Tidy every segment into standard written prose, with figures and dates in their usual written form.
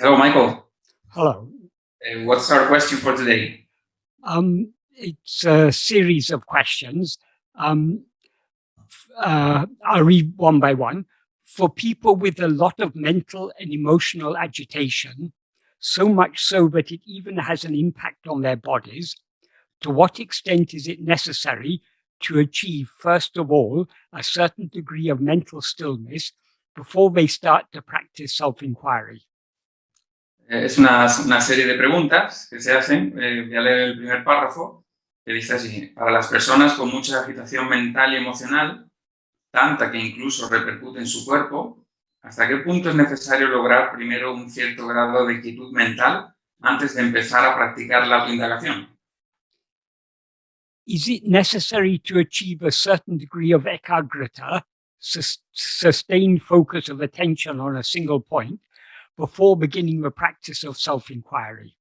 Hello, Michael. Hello. What's our question for today? It's a series of questions. I'll read one by one. For people with a lot of mental and emotional agitation, so much so that it even has an impact on their bodies, to what extent is it necessary to achieve, first of all, a certain degree of mental stillness before they start to practice self-inquiry? Es una serie de preguntas que se hacen. Voy a leer el primer párrafo, que dice así: para las personas con mucha agitación mental y emocional, tanta que incluso repercute en su cuerpo, ¿hasta qué punto es necesario lograr primero un cierto grado de quietud mental antes de empezar a practicar la autoindagación? Is it necessary to achieve a certain degree of ekagrata, sustained focus of attention on a single point, before beginning the practice of self-inquiry?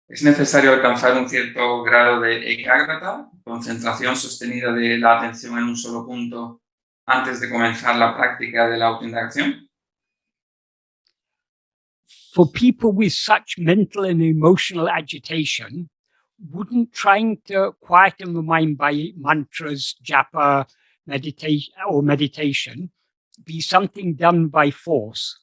Es necesario alcanzar un cierto grado de ekagrata, concentración sostenida de la atención en un solo punto, antes de comenzar la práctica de la autoindagación. For people with such mental and emotional agitation, wouldn't trying to quieten the mind by mantras, japa, meditation be something done by force?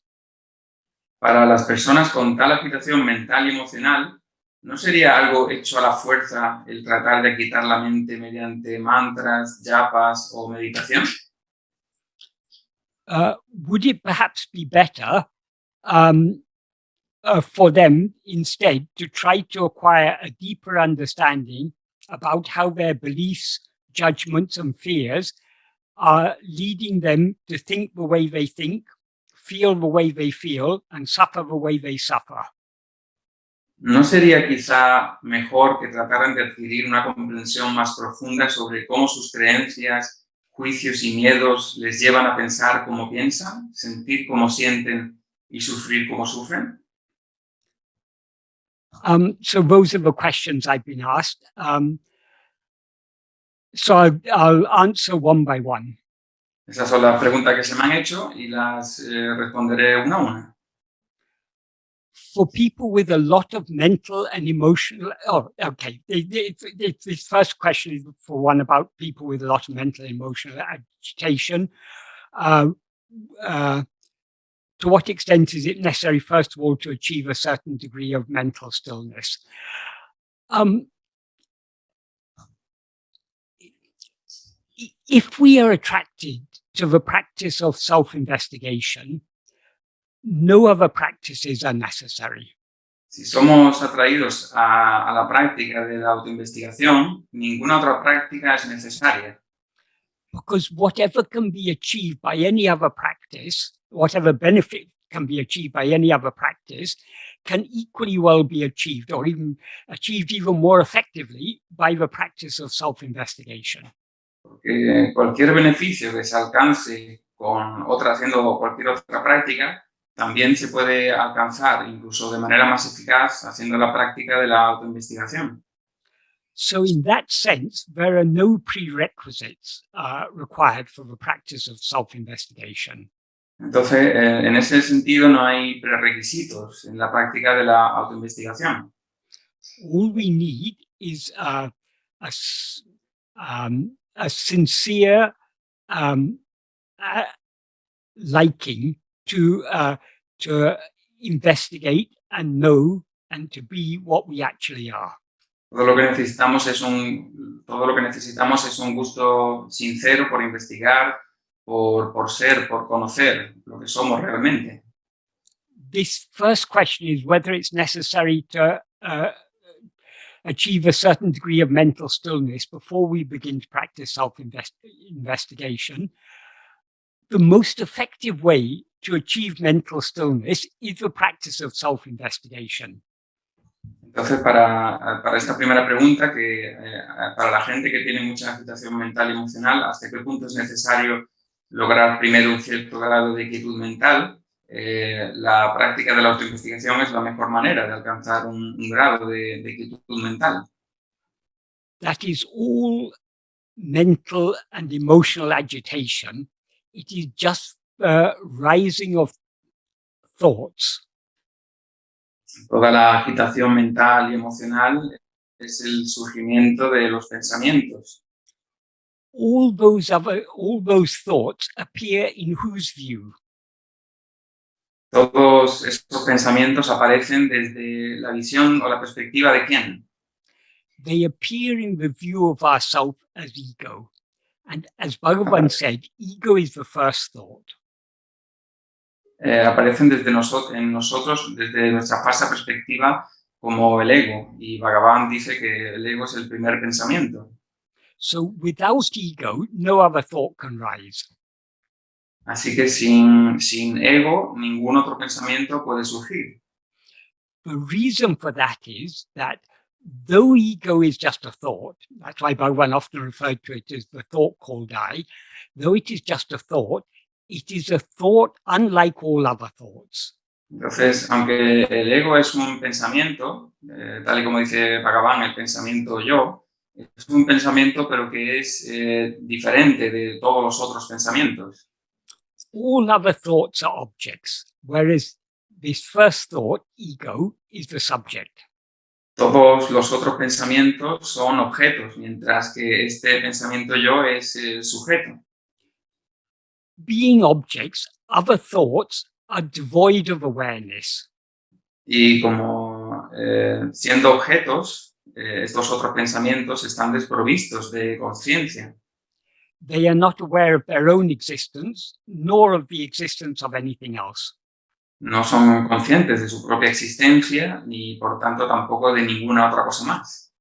Para las personas con tal agitación mental y emocional, ¿no sería algo hecho a la fuerza el tratar de quitar la mente mediante mantras, japas o meditación? Would it perhaps be better for them instead to try to acquire a deeper understanding about how their beliefs, judgments, and fears are leading them to think the way they think, feel the way they feel, and suffer the way they suffer? ¿No sería quizá mejor que trataran de adquirir una comprensión más profunda sobre cómo sus creencias, juicios y miedos les llevan a pensar como piensan, sentir como sienten y sufrir como sufren? So those are the questions I've been asked. So I'll answer one by one. Esas son las preguntas que se me han hecho y las responderé una a una. For people with a lot of mental and emotional, this first question is for one about people with a lot of mental and emotional agitation. To what extent is it necessary, first of all, to achieve a certain degree of mental stillness? If we are attracted to the practice of self-investigation, no other practices are necessary. Si somos atraídos a la práctica de la autoinvestigación, ninguna otra práctica es necesaria. Because whatever can be achieved by any other practice, whatever benefit can be achieved by any other practice, can equally well be achieved or even achieved even more effectively by the practice of self-investigation. Porque cualquier beneficio que se alcance haciendo cualquier otra práctica, también se puede alcanzar incluso de manera más eficaz haciendo la práctica de la autoinvestigación. So in that sense, there are no prerequisites required for the practice of self-investigation. Entonces, en ese sentido, no hay prerequisitos en la práctica de la autoinvestigación. All we need is a sincere liking to investigate and know and to be what we actually are. Todo lo que necesitamos es un gusto sincero por investigar, por ser, por conocer lo que somos realmente. This first question is whether it's necessary to achieve a certain degree of mental stillness before we begin to practice self-investigation. The most effective way to achieve mental stillness is the practice of self-investigation. Entonces, para esta primera pregunta, para la gente que tiene mucha agitación mental y emocional, ¿hasta qué punto es necesario lograr primero un cierto grado de quietud mental? La práctica de la autoinvestigación es la mejor manera de alcanzar un grado de quietud mental. That is all mental and emotional agitation. It is just rising of thoughts Toda la agitación mental y emocional es el surgimiento de los pensamientos. All those thoughts appear in whose view? Todos estos pensamientos aparecen desde la visión o la perspectiva de quién. They appear in the view of ourself as ego. And as Bhagavan said, ego is the first thought. Aparecen desde en nosotros, desde nuestra falsa perspectiva, como el ego. Y Bhagavan dice que el ego es el primer pensamiento. So without ego, no other thought can rise. Así que sin ego, ningún otro pensamiento puede surgir. The reason for that is that though ego is just a thought, that's why Bhagavan often referred to it as the thought called I, though it is just a thought, it is a thought unlike all other thoughts. Entonces, aunque el ego es un pensamiento, tal y como dice Bhagavan, el pensamiento yo, es un pensamiento pero que es diferente de todos los otros pensamientos. All other thoughts are objects, whereas this first thought, ego, is the subject. Todos los otros pensamientos son objetos, mientras que este pensamiento yo es el sujeto. Being objects, other thoughts are devoid of awareness. Y como siendo objetos, estos otros pensamientos están desprovistos de conciencia. They are not aware of their own existence, nor of the existence of anything else. No son conscientes de su propia existencia ni por tanto tampoco de ninguna otra cosa más.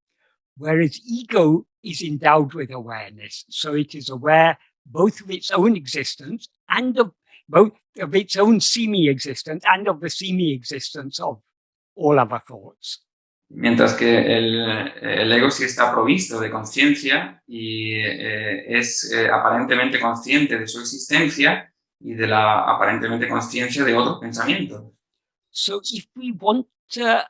Whereas ego is endowed with awareness, so it is aware both of its own existence and of both of its own semi-existence and of the semi-existence of all other thoughts. Mientras que el ego sí está provisto de conciencia y es aparentemente consciente de su existencia y de la aparentemente conciencia de otros pensamientos. So if we want to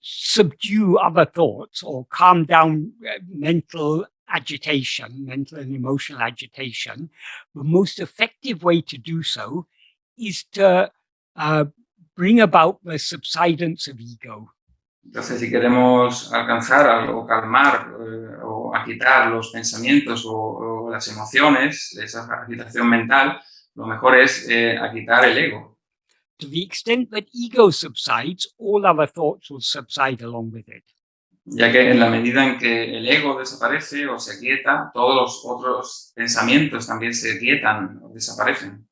subdue other thoughts or calm down mental agitation, mental and emotional agitation, the most effective way to do so is to bring about the subsidence of ego. Entonces, si queremos alcanzar o calmar o agitar los pensamientos o las emociones, esa agitación mental, lo mejor es agitar el ego. To the extent that ego subsides, all other thoughts will subside along with it. Ya que en la medida en que el ego desaparece o se aquieta, todos los otros pensamientos también se aquietan o desaparecen.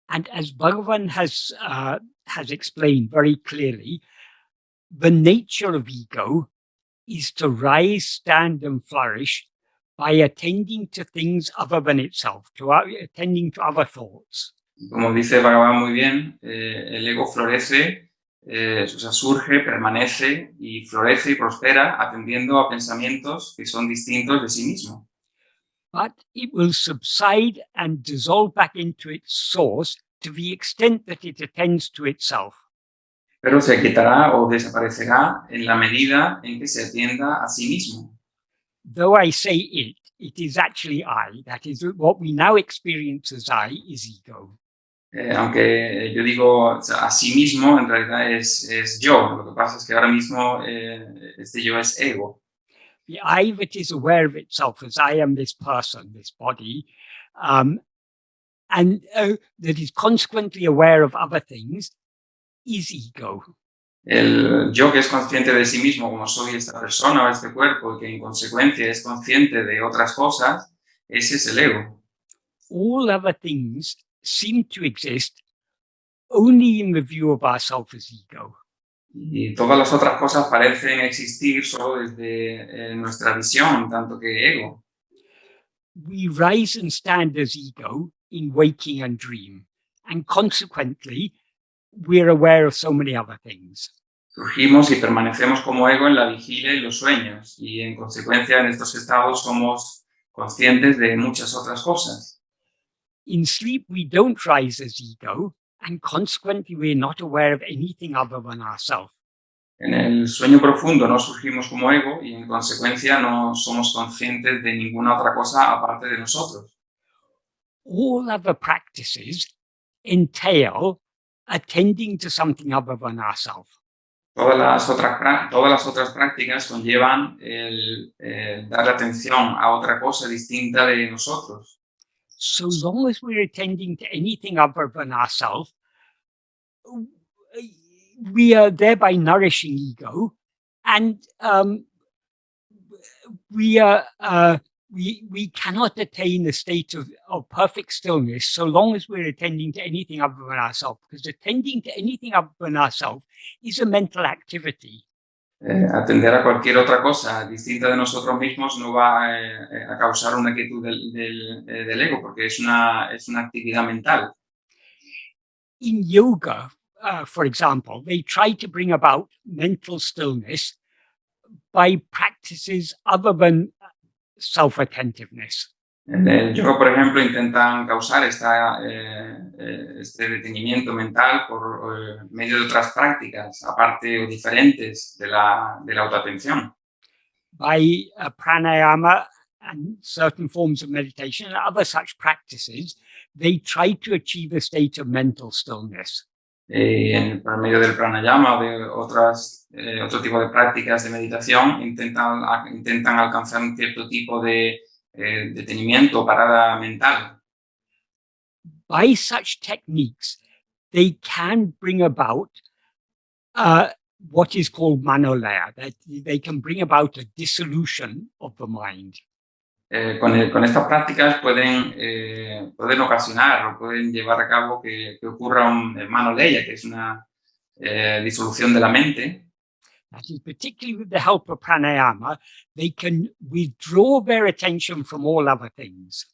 And as Bhagavan has explained very clearly, the nature of ego is to rise, stand, and flourish by attending to things other than itself, attending to other thoughts. Como dice Bhagavan muy bien, el ego florece, o sea, surge, permanece y florece y prospera atendiendo a pensamientos que son distintos de sí mismo. But it will subside and dissolve back into its source to the extent that it attends to itself. Pero se aquietará o desaparecerá en la medida en que se atienda a sí mismo. Though I say it is actually I. That is, what we now experience as I is ego. Aunque yo digo a sí mismo, en realidad es yo. Lo que pasa es que ahora mismo este yo es ego. The I that is aware of itself as I am this person, this body, and that is consequently aware of other things, is ego. El yo que es consciente de sí mismo, como soy esta persona o este cuerpo, y que en consecuencia es consciente de otras cosas, ese es el ego. All other things seem to exist only in the view of ourself as ego. Y todas las otras cosas parecen existir solo desde nuestra visión, tanto que ego. We rise and stand as ego in waking and dream, and consequently, we're aware of so many other things. Surgimos y permanecemos como ego en la vigilia y los sueños, y en consecuencia en estos estados somos conscientes de muchas otras cosas. In sleep, we don't rise as ego, and consequently, we're not aware of anything other than ourselves. En el sueño profundo no surgimos como ego y en consecuencia no somos conscientes de ninguna otra cosa aparte de nosotros. All other practices entail attending to something other than ourselves. Todas las otras prácticas conllevan el darle atención a otra cosa distinta de nosotros. So long as we're attending to anything other than ourselves, we are thereby nourishing ego, and we cannot attain a state of perfect stillness so long as we're attending to anything other than ourselves, because attending to anything other than ourselves is a mental activity. Atender a cualquier otra cosa distinta de nosotros mismos no va a causar una quietud del ego, porque es una actividad mental. In yoga, for example, they try to bring about mental stillness by practices other than self-attentiveness. En el yoga, por ejemplo, intentan causar este detenimiento mental por medio de otras prácticas, aparte o diferentes de la autoatención. By pranayama and certain forms of meditation and other such practices, they try to achieve a state of mental stillness. Por medio del pranayama o de otro tipo de prácticas de meditación, intentan alcanzar un cierto tipo de detenimiento, parada mental. By such techniques, they can bring about what is called manolaya, that they can bring about a dissolution of the mind. Con estas prácticas pueden ocasionar o pueden llevar a cabo que ocurra un manoleya, que es una disolución de la mente. That is, particularly with the help of pranayama, they can withdraw their attention from all other things.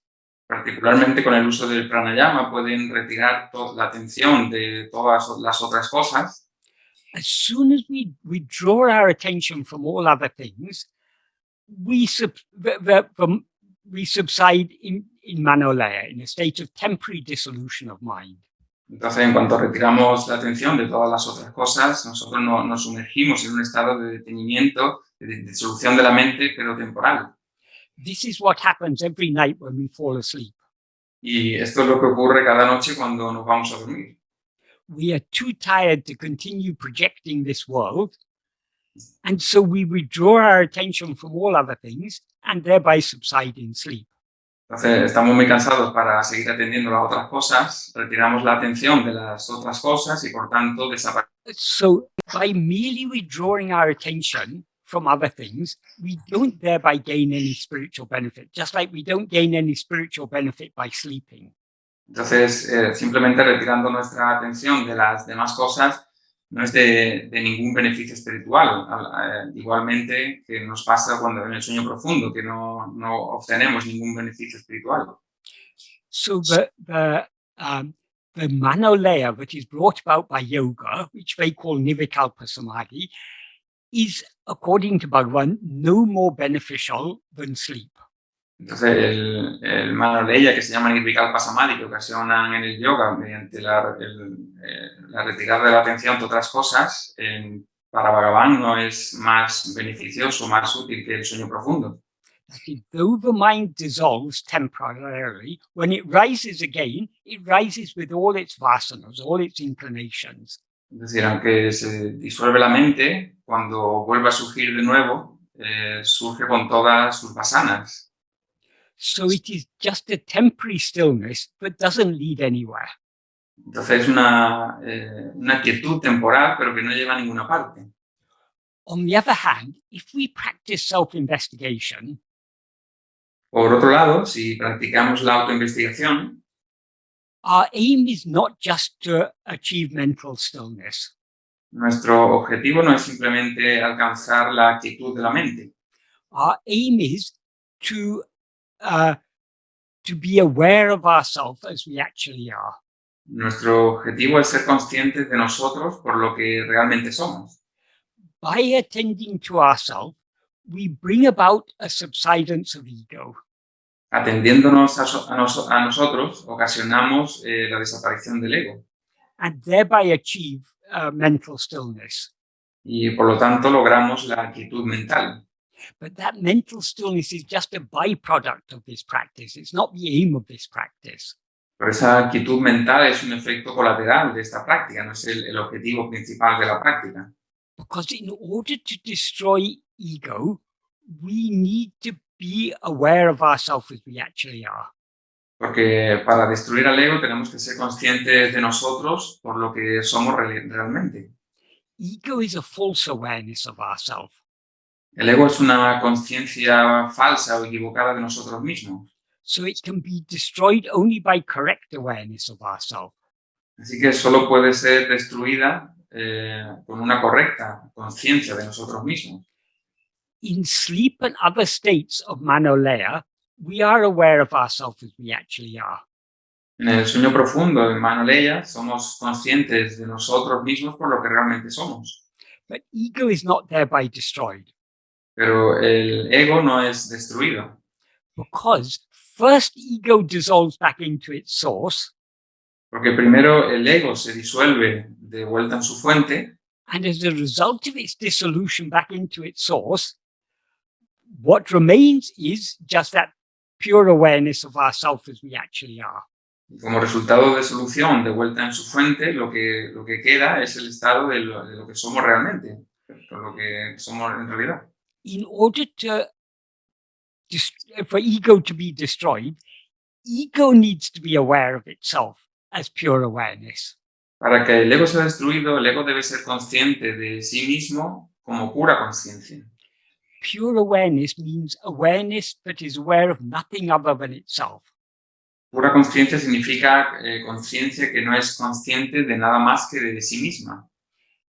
Particularmente con el uso del pranayama pueden retirar la atención de todas las otras cosas. As soon as we withdraw our attention from all other things, we subside in manolaya, in a state of temporary dissolution of mind. Entonces, en cuanto retiramos la atención de todas las otras cosas, nosotros nos sumergimos en un estado de detenimiento, de disolución de la mente, pero temporal. This is what happens every night when we fall asleep. Y esto es lo que ocurre cada noche cuando nos vamos a dormir. We are too tired to continue projecting this world, and so we withdraw our attention from all other things and thereby subside in sleep. Entonces, estamos muy cansados para seguir atendiendo a otras cosas, retiramos la atención de las otras cosas y, por tanto, desaparecemos. So, by merely withdrawing our attention from other things, we don't thereby gain any spiritual benefit, just like we don't gain any spiritual benefit by sleeping. Entonces, simplemente retirando nuestra atención de las demás cosas no es de ningún beneficio espiritual. Igualmente que nos pasa cuando en el sueño profundo, que no obtenemos ningún beneficio espiritual. So the manolaya that is brought about by yoga, which they call nirvikalpa samadhi, is, according to Bhagavan, no more beneficial than sleep. Entonces, el manoleya, que se llama nirvikalpa samadhi, que ocasionan en el yoga mediante la retirada de la atención de otras cosas, para Bhagavan no es más beneficioso, más útil que el sueño profundo. That is, though the mind dissolves temporarily, when it rises again, it rises with all its vasanas, all its inclinations. Es decir, aunque se disuelve la mente, cuando vuelve a surgir de nuevo, surge con todas sus vasanas. So it is just a temporary stillness that doesn't lead anywhere. Entonces es una quietud temporal, pero que no lleva a ninguna parte. On the other hand, if we practice self-investigation, por otro lado, si practicamos la autoinvestigación, our aim is not just to achieve mental stillness. Nuestro objetivo no es simplemente alcanzar la quietud de la mente. Our aim is to be aware of ourselves as we actually are. Nuestro objetivo es ser conscientes de nosotros por lo que realmente somos. By attending to ourselves, we bring about a subsidence of ego. Atendiéndonos a nosotros, ocasionamos la desaparición del ego. And thereby achieve mental stillness. Y por lo tanto logramos la quietud mental. But that mental stillness is just a byproduct of this practice. It's not the aim of this practice. Pero esa quietud mental es un efecto colateral de esta práctica, no es el objetivo principal de la práctica. Because in order to destroy ego, we need to be aware of ourselves as we actually are. Porque para destruir al ego tenemos que ser conscientes de nosotros por lo que somos realmente. Ego is a false awareness of ourselves. El ego es una conciencia falsa o equivocada de nosotros mismos. So it can be destroyed only by correct awareness of ourselves. Así que solo puede ser destruida con una correcta conciencia de nosotros mismos. In sleep and other states of manolaya, we are aware of ourselves as we actually are. En el sueño profundo, en Manoleya, somos conscientes de nosotros mismos por lo que realmente somos. But ego is not thereby destroyed. Pero el ego no es destruido. Because first ego dissolves back into its source. Porque primero el ego se disuelve de vuelta en su fuente. And as a result of its dissolution back into its source, what remains is just that pure awareness of ourselves as we actually are. Y como resultado de solución de vuelta en su fuente, lo que queda es el estado de lo que somos realmente, lo que somos en realidad. In order for ego to be destroyed, ego needs to be aware of itself as pure awareness. Para que el ego sea destruido, el ego debe ser consciente de sí mismo como pura conciencia. Pure awareness means awareness that is aware of nothing other than itself. Pura conciencia significa conciencia que no es consciente de nada más que de sí misma.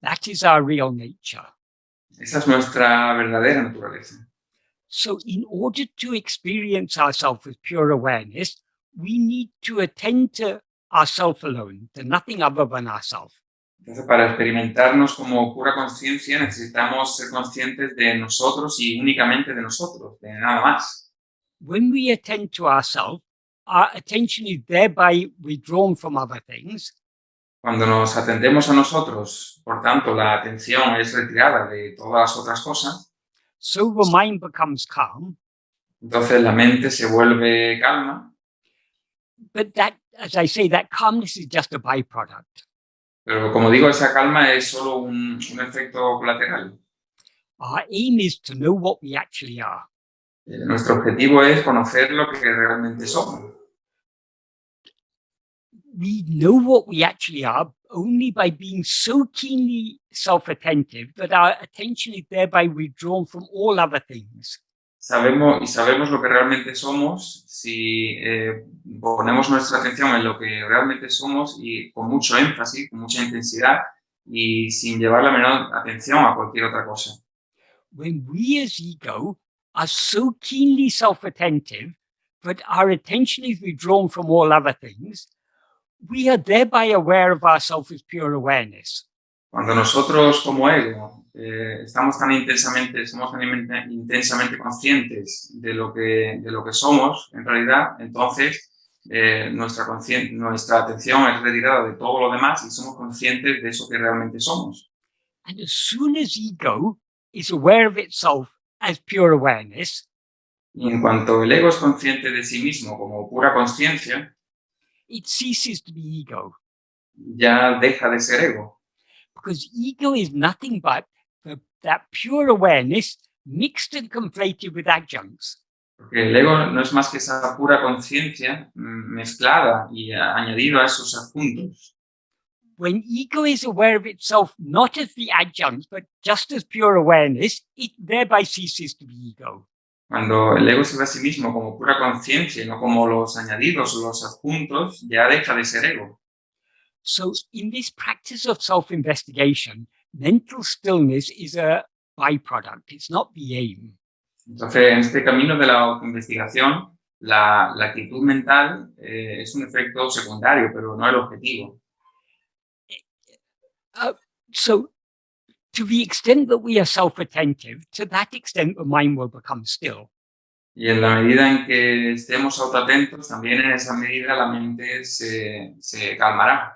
That is our real nature. Esa es nuestra verdadera naturaleza. So in order to experience ourselves with pure awareness, we need to attend to ourself alone, to nothing other than ourself. Entonces, para experimentarnos como pura conciencia necesitamos ser conscientes de nosotros y únicamente de nosotros, de nada más. When we attend to ourselves, our attention is thereby withdrawn from other things. Cuando nos atendemos a nosotros, por tanto, la atención es retirada de todas las otras cosas. So the mind becomes calm. Entonces la mente se vuelve calma. But that, as I say, that calmness is just a byproduct. Pero como digo, esa calma es solo un efecto colateral. Our aim is to know what we actually are. Nuestro objetivo es conocer lo que realmente somos. We know what we actually are only by being so keenly self-attentive that our attention is thereby withdrawn from all other things. Sabemos lo que realmente somos si ponemos nuestra atención en lo que realmente somos y con mucho énfasis, con mucha intensidad y sin llevar la menor atención a cualquier otra cosa. When we as ego are so keenly self-attentive that our attention is withdrawn from all other things, we are thereby aware of ourselves as pure awareness. Cuando nosotros como ego somos tan intensamente conscientes de lo que somos en realidad, entonces nuestra atención es retirada de todo lo demás y somos conscientes de eso que realmente somos. And as soon as ego is aware of itself as pure awareness, y en cuanto el ego es consciente de sí mismo como pura conciencia, it ceases to be ego. Ya deja de ser ego. Because ego is nothing but that pure awareness mixed and conflated with adjuncts. Porque el ego no es más que esa pura conciencia mezclada y añadido a esos adjuntos. When ego is aware of itself not as the adjuncts, but just as pure awareness, it thereby ceases to be ego. Cuando el ego se ve a sí mismo como pura conciencia y no como los añadidos o los adjuntos, ya deja de ser ego. So in this practice of self-investigation, mental stillness is a byproduct. It's not the aim. Entonces, en este camino de la autoinvestigación, la quietud mental es un efecto secundario, pero no el objetivo. So to the extent that we are self-attentive, to that extent the mind will become still. Y en la medida en que estemos autoatentos, también en esa medida la mente se calmará.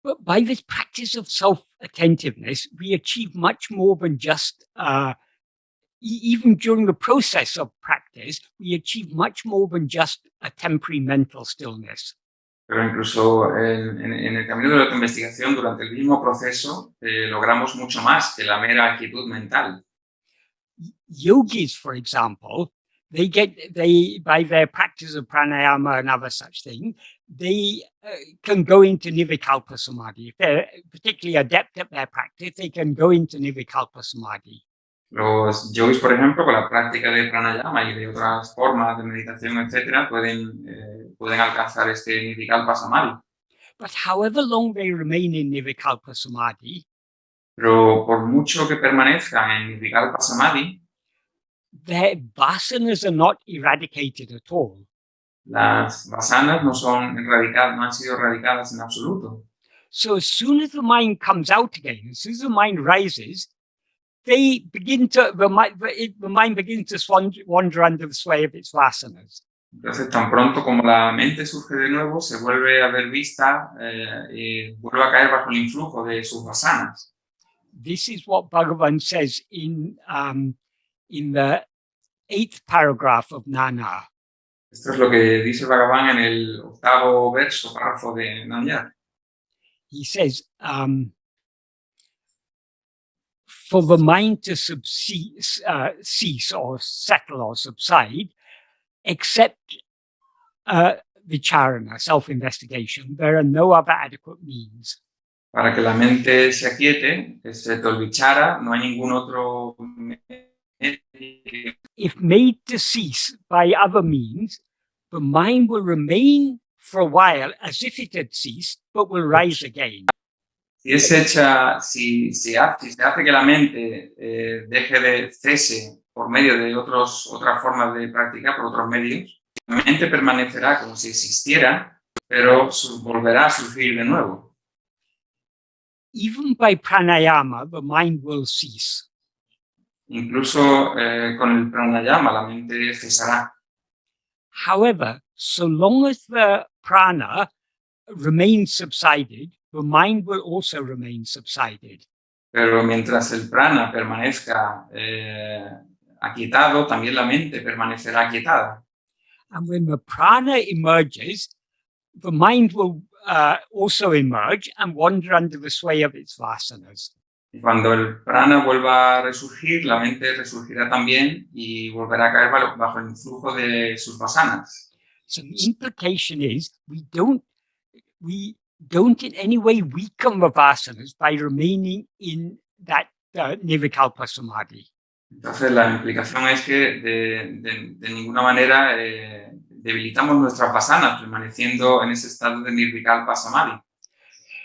But by this practice of self-attentiveness, we achieve much more than just even during the process of practice, we achieve much more than just a temporary mental stillness. Pero incluso en el camino de la investigación, durante el mismo proceso, logramos mucho más que la mera quietud mental. Yogis, for example, they by their practice of pranayama and other such things, they can go into nirvikalpa samadhi. If they're particularly adept at their practice, they can go into nirvikalpa samadhi. Los yogis, por ejemplo, con la práctica de pranayama y de otras formas de meditación, etcétera, pueden alcanzar este nirvikalpa samadhi. But however long they remain in nirvikalpa samadhi, Pero por mucho que permanezcan en nirvikalpa samadhi, their vasanas are not eradicated at all. las vasanas no han sido erradicadas en absoluto. So as soon as the mind comes out again, as soon as the mind rises, the mind begins to wander under the sway of its vasanas. Entonces, tan pronto como la mente surge de nuevo, se vuelve a ver vista y vuelve a caer bajo el influjo de sus vasanas. This is what Bhagavan says in the 8th paragraph of Nana. Esto es lo que dice Bhagavan en el 8º verso, párrafo de Nanya. He says, for the mind to cease or settle or subside, except vicharana, self-investigation, there are no other adequate means. Para que la mente se aquiete, excepto el vichara, no hay ningún otro medio. If made to cease by other means, the mind will remain for a while as if it had ceased, but will rise again. Si se hace que la mente cese por medio de otras formas de practicar, por otros medios, la mente permanecerá como si existiera, pero volverá a surgir de nuevo. Even by pranayama, the mind will cease. Incluso con el pranayama, la mente cesará. However, so long as the prana remains subsided, the mind will also remain subsided. Pero mientras el prana permanezca aquietado, también la mente permanecerá aquietada. And when the prana emerges, the mind will also emerge and wander under the sway of its vasanas. Y cuando el prana vuelva a resurgir, la mente resurgirá también y volverá a caer bajo el influjo de sus vasanas. So the implication is we don't in any way weaken the vasanas by remaining in that nirvikalpa samadhi. Entonces la implicación es que de ninguna manera debilitamos nuestras vasanas permaneciendo en ese estado de nirvikalpa samadhi.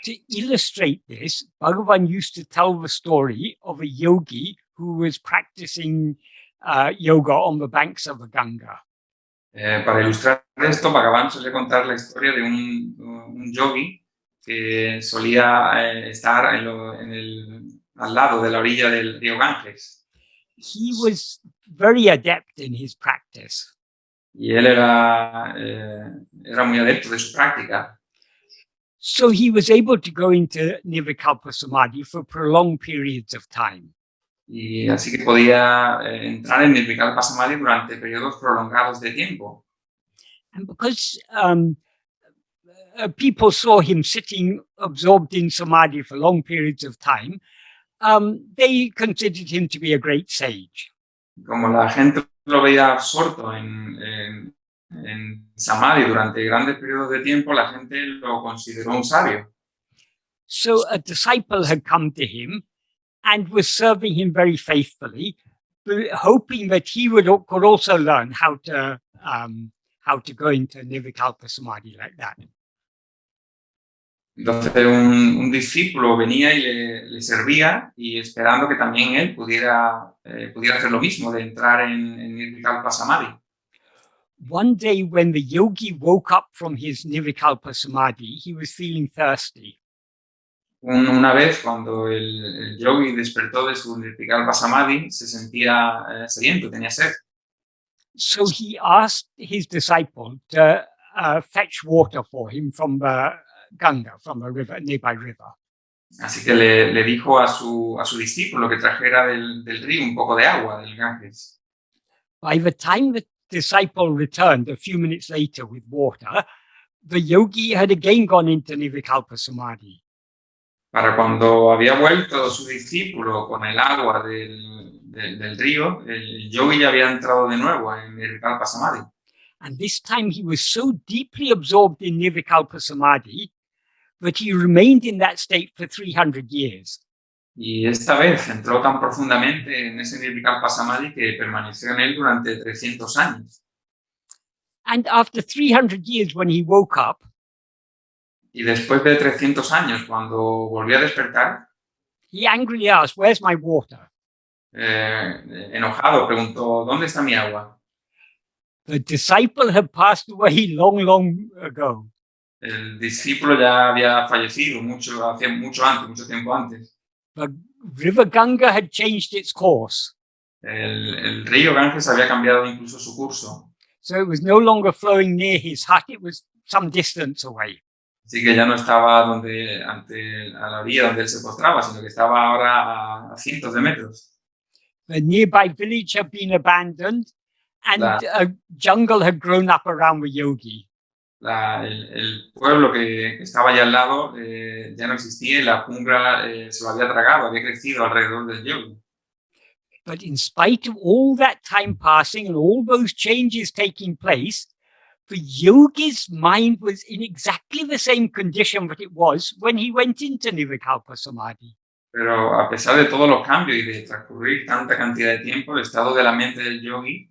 To illustrate this, Bhagavan used to tell the story of a yogi who was practicing yoga on the banks of the Ganga. Para ilustrar esto, Bhagavan suele contar la historia de un yogi que solía estar al lado de la orilla del río Ganges. He was very adept in his practice. Y él era muy adepto de su práctica. So he was able to go into nirvikalpa samadhi for prolonged periods of time. Y así que podía entrar en nirvikalpa samadhi durante periodos prolongados de tiempo. And because people saw him sitting absorbed in samadhi for long periods of time, they considered him to be a great sage. Como la gente lo veía absorto en samadhi durante grandes periodos de tiempo, la gente lo consideró un sabio. So a disciple had come to him and was serving him very faithfully, hoping that he could also learn how to go into nirvikalpa samadhi like that. Entonces un discípulo venía y le servía y esperando que también él pudiera hacer lo mismo, de entrar en nirvikalpa samadhi. One day when the yogi woke up from his nirvikalpa samadhi, he was feeling thirsty. Una vez cuando el yogi despertó de su nirvikalpa samadhi, se sentía sediento, tenía sed. So he asked his disciple to fetch water for him from the Ganga, from a river, nearby river. Así que le dijo a su discípulo que trajera del río un poco de agua, del Ganges. By the time the disciple returned a few minutes later with water, the yogi had again gone into Nirvikalpa Samadhi. Para cuando había vuelto su discípulo con el agua del río, el yogi ya había entrado de nuevo en Nirvikalpa Samadhi. And this time he was so deeply absorbed in Nirvikalpa Samadhi that he remained in that state for 300 years. Y esta vez entró tan profundamente en ese Nirvikalpa Samadhi que permaneció en él durante 300 años. And after 300 years, when he woke up, Y después de 300 años, cuando volvió a despertar, he angrily asked, "Where's my water?" enojado, preguntó, ¿dónde está mi agua? The disciple had passed away long, long ago. El discípulo ya había fallecido hace mucho tiempo antes. The river Ganga had changed its course. El río Ganges había cambiado incluso su curso. So it was no longer flowing near his hut, it was some distance away. Así que ya no estaba a la orilla donde él se postraba, sino que estaba ahora a cientos de metros. The nearby village had been abandoned, and a jungle had grown up around the yogi. El pueblo que estaba allá al lado ya no existía y la jungla se lo había tragado, había crecido alrededor del yogi. But in spite of all that time passing and all those changes taking place, the yogi's mind was in exactly the same condition that it was when he went into Nirvikalpa Samadhi. Pero a pesar de todos los cambios y de transcurrir tanta cantidad de tiempo, el estado de la mente del yogi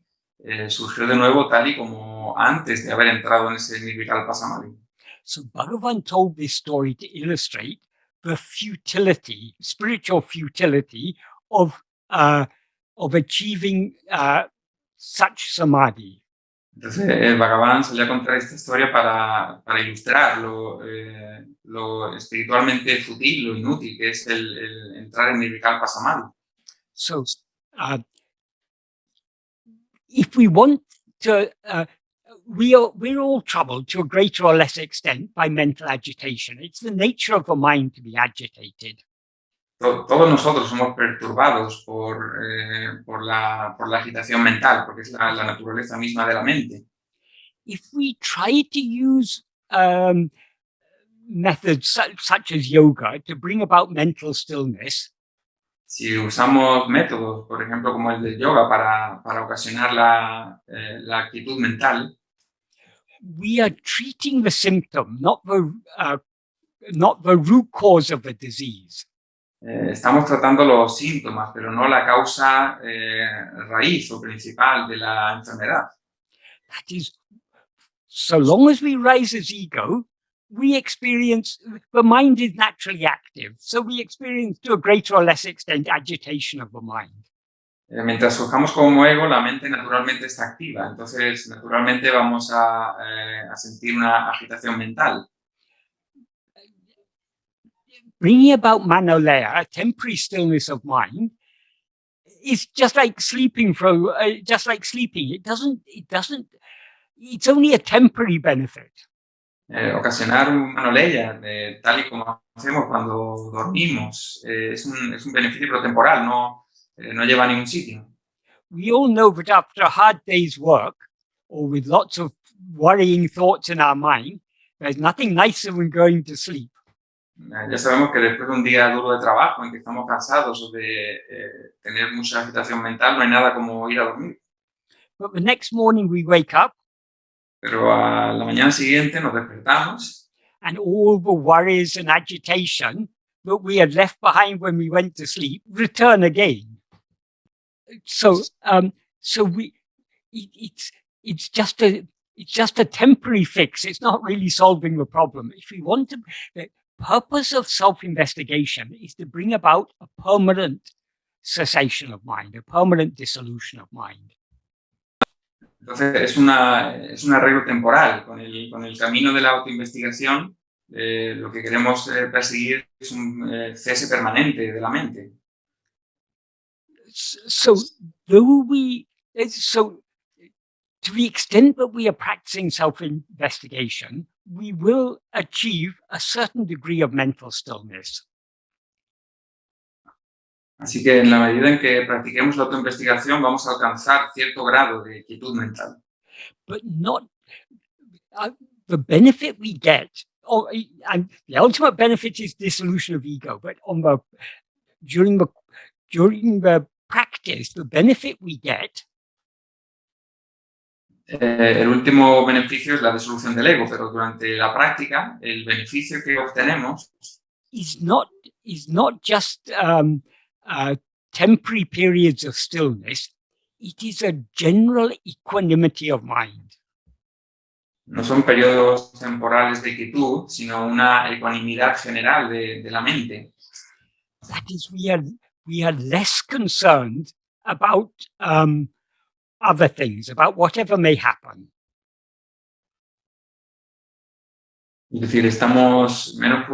surgió de nuevo tal y como antes de haber entrado en ese Nirvikalpa Samadhi. So Bhagavan told this story to illustrate the futility, spiritual futility of achieving such samadhi. Entonces, Bhagavan solía contar esta historia para ilustrar lo espiritualmente fútil, lo inútil que es el entrar en Nirvikalpa Samadhi. So, if we want to, we're all troubled to a greater or less extent by mental agitation. It's the nature of the mind to be agitated. Todos nosotros somos perturbados por la agitación mental, porque es la naturaleza misma de la mente. If we try to use methods such as yoga to bring about mental stillness, si usamos métodos, por ejemplo, como el del yoga para ocasionar la quietud mental, we are treating the symptom, not the root cause of the disease. Estamos tratando los síntomas, pero no la causa raíz o principal de la enfermedad. That is, so long as we rise as ego, we experience, the mind is naturally active. So we experience to a greater or less extent agitation of the mind. Mientras surjamos como ego, la mente naturalmente está activa. Entonces, naturalmente vamos a sentir una agitación mental. Bringing about manolaya, a temporary stillness of mind, is just like sleeping. It's only a temporary benefit. Ocasionar un manoleya, tal y como hacemos cuando dormimos, es un beneficio temporal, no lleva a ningún sitio. We all know that after a hard day's work, or with lots of worrying thoughts in our mind, there's nothing nicer than going to sleep. Ya sabemos que después de un día duro de trabajo, en que estamos cansados o de tener mucha agitación mental, no hay nada como ir a dormir. But the next morning we wake up, pero a la mañana siguiente nos despertamos and all the worries and agitation that we had left behind when we went to sleep return again. So, it's just a temporary fix. It's not really solving the problem. If we want to, the purpose of self-investigation is to bring about a permanent cessation of mind, a permanent dissolution of mind. Entonces es un arreglo temporal. Con el camino de la autoinvestigación, lo que queremos perseguir es un cese permanente de la mente. So to the extent that we are practicing self-investigation, we will achieve a certain degree of mental stillness. Así que en la medida en que practiquemos la autoinvestigación vamos a alcanzar cierto grado de quietud mental. But not the benefit we get, and the ultimate benefit is dissolution of ego. But during the practice, the benefit we get el último beneficio es la disolución del ego, pero durante la práctica el beneficio que obtenemos is not just temporary periods of stillness. It is a general equanimity of mind. no son periodos temporales de quietud, sino una ecuanimidad general de la mente. That is, we are less concerned about other things, about whatever may happen. Es decir, estamos menos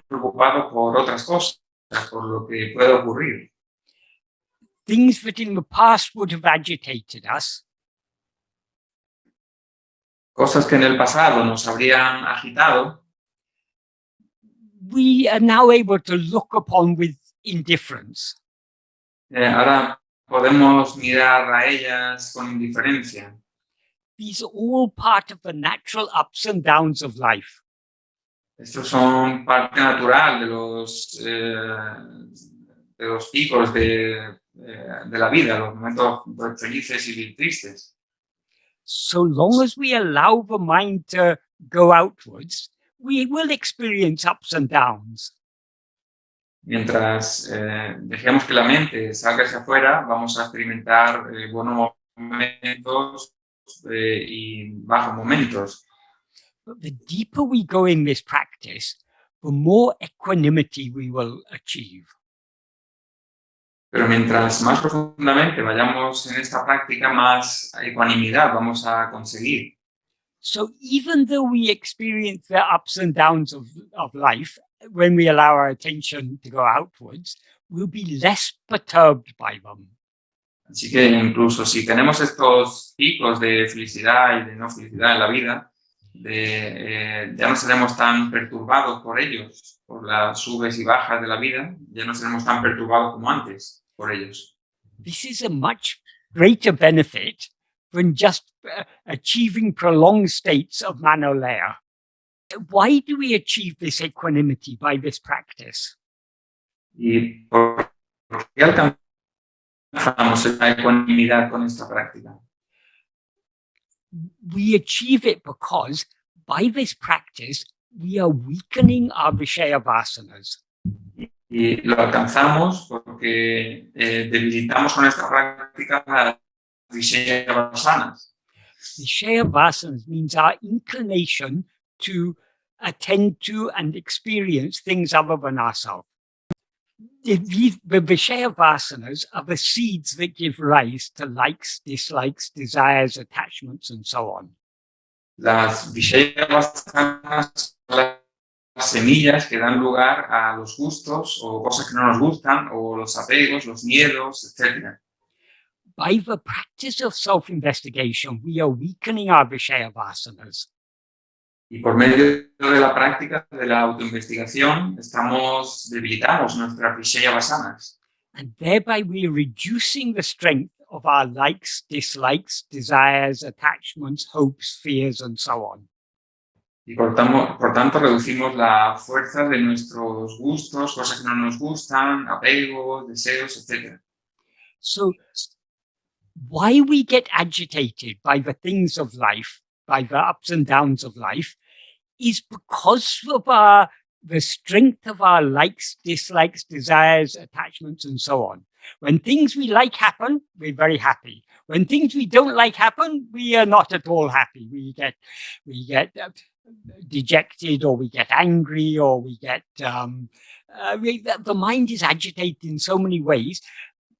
preocupados por otras cosas, por lo que puede ocurrir. Things that in the past would have agitated us, cosas que en el pasado nos habrían agitado, we are now able to look upon with indifference. Ahora podemos mirar a ellas con indiferencia. These are all part of the natural ups and downs of life. Estos son parte natural de los picos de la vida, los momentos felices y tristes. So long as we allow the mind to go outwards, we will experience ups and downs. Mientras dejemos que la mente salga hacia afuera, vamos a experimentar buenos momentos y bajos momentos. But the deeper we go in this practice, the more equanimity we will achieve. Pero mientras más profundamente vayamos en esta práctica, más ecuanimidad vamos a conseguir. So even though we experience the ups and downs of life, when we allow our attention to go outwards, we'll be less perturbed by them. Así que incluso si tenemos estos picos de felicidad y de no felicidad en la vida, ya no seremos tan perturbados por ellos, por las subes y bajas de la vida, ya no seremos tan perturbados como antes por ellos. This is a much greater benefit than just achieving prolonged states of manolaya. Why do we achieve this equanimity by this practice? ¿Y por qué alcanzamos esta ecuanimidad con esta práctica? We achieve it because by this practice, we are weakening our Vishaya vasanas. Y lo alcanzamos porque debilitamos con esta práctica las Vishaya vasanas. Vishaya vasanas means our inclination to attend to and experience things other than ourselves. The Vishaya vasanas are the seeds that give rise to likes, dislikes, desires, attachments, and so on. Las Vishaya vasanas son las semillas que dan lugar a los gustos o cosas que no nos gustan, o los apegos, los miedos, etc. By the practice of self-investigation, we are weakening our Vishaya vasanas. Y por medio de la práctica de la autoinvestigación, debilitamos nuestras Vishaya vasanas. And thereby we are reducing the strength of our likes, dislikes, desires, attachments, hopes, fears, and so on. Y por tanto reducimos la fuerza de nuestros gustos, cosas que no nos gustan, apegos, deseos, etc. So why we get agitated by the things of life, by the ups and downs of life, is because of the strength of our likes, dislikes, desires, attachments, and so on. When things we like happen, we're very happy. When things we don't like happen, we are not at all happy. We get dejected, or we get angry, or we get the mind is agitated in so many ways.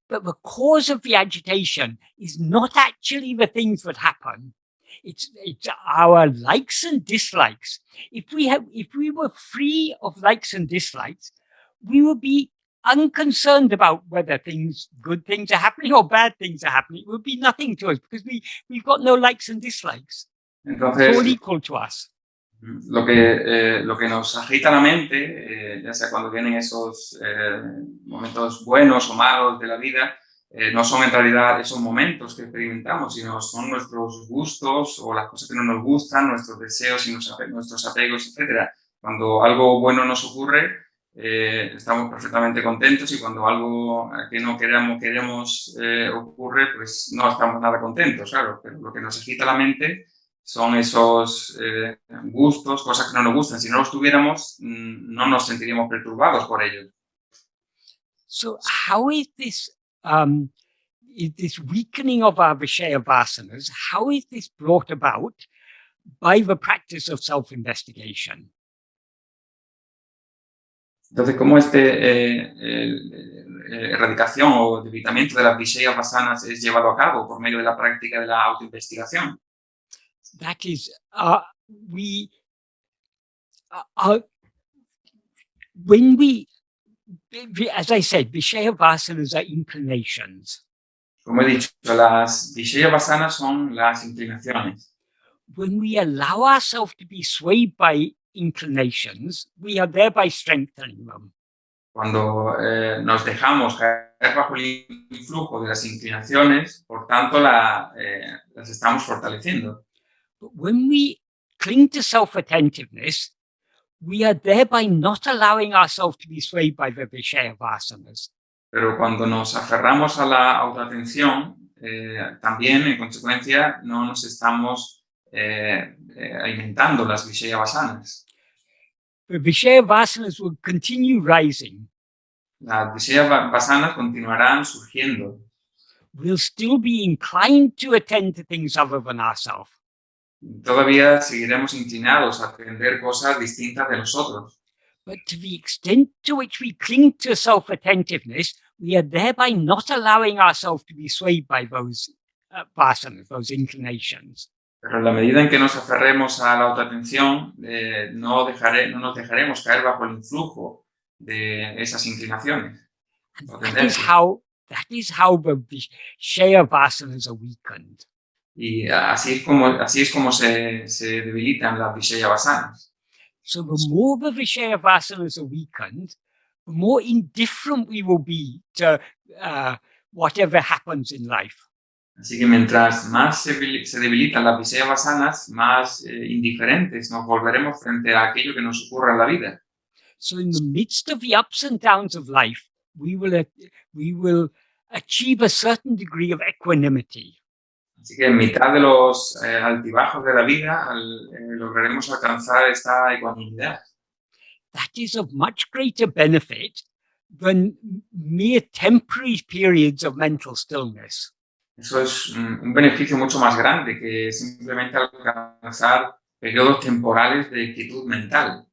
But the cause of the agitation is not actually the things that happen. It's our likes and dislikes. If we were free of likes and dislikes, we would be unconcerned about whether good things are happening or bad things are happening. It would be nothing to us because we've got no likes and dislikes. Entonces, It's all equal to us. Lo que nos agita la mente, ya sea cuando vienen esos momentos buenos o malos de la vida, no son en realidad esos momentos que experimentamos, sino son nuestros gustos o las cosas que no nos gustan, nuestros deseos y nuestros apegos, etc. Cuando algo bueno nos ocurre, estamos perfectamente contentos, y cuando algo que no queremos ocurre, pues no estamos nada contentos, claro. Pero lo que nos agita la mente son esos gustos, cosas que no nos gustan. Si no los tuviéramos, no nos sentiríamos perturbados por ellos. So how is this weakening of our Vishaya vasanas, how is this brought about by the practice of self-investigation? Entonces, ¿cómo erradicación o debilitamiento de las Vishaya vasanas es llevado a cabo por medio de la práctica de la autoinvestigación? That is, as I said, Vishaya vasanas are inclinations. Como he dicho, las Vishaya vasanas son las inclinaciones. When we allow ourselves to be swayed by inclinations, we are thereby strengthening them. Cuando nos dejamos caer bajo el influjo de las inclinaciones, por tanto, las estamos fortaleciendo. But when we cling to self-attentiveness, we are thereby not allowing ourselves to be swayed by the Vishaya vasanas. Pero cuando nos aferramos a la autoatención, también, en consecuencia, no nos estamos alimentando las Vishaya vasanas. The Vishaya vasanas will continue rising. Las Vishaya vasanas continuarán surgiendo. We'll still be inclined to attend to things other than ourselves. Todavía seguiremos inclinados a atender cosas distintas de nosotros. But to the extent to which we cling to self-attentiveness, we are thereby not allowing ourselves to be swayed by those vasanas, those inclinations. Pero en la medida en que nos aferremos a la autoatención, no nos dejaremos caer bajo el influjo de esas inclinaciones. That is how the Vishaya vasanas are weakened. Y así es como se debilitan las Vishaya vasanas. So the more the Vishaya vasanas are weakened, the more indifferent we will be to whatever happens in life. Así que mientras más se debilitan las Vishaya vasanas, más indiferentes nos volveremos frente a aquello que nos ocurra en la vida. So in the midst of the ups and downs of life, we will achieve a certain degree of equanimity. Así que en mitad de los altibajos de la vida lograremos alcanzar esta ecuanimidad. That is of much greater benefit than mere temporary periods of mental stillness. Eso es un beneficio mucho más grande que simplemente alcanzar periodos temporales de quietud mental.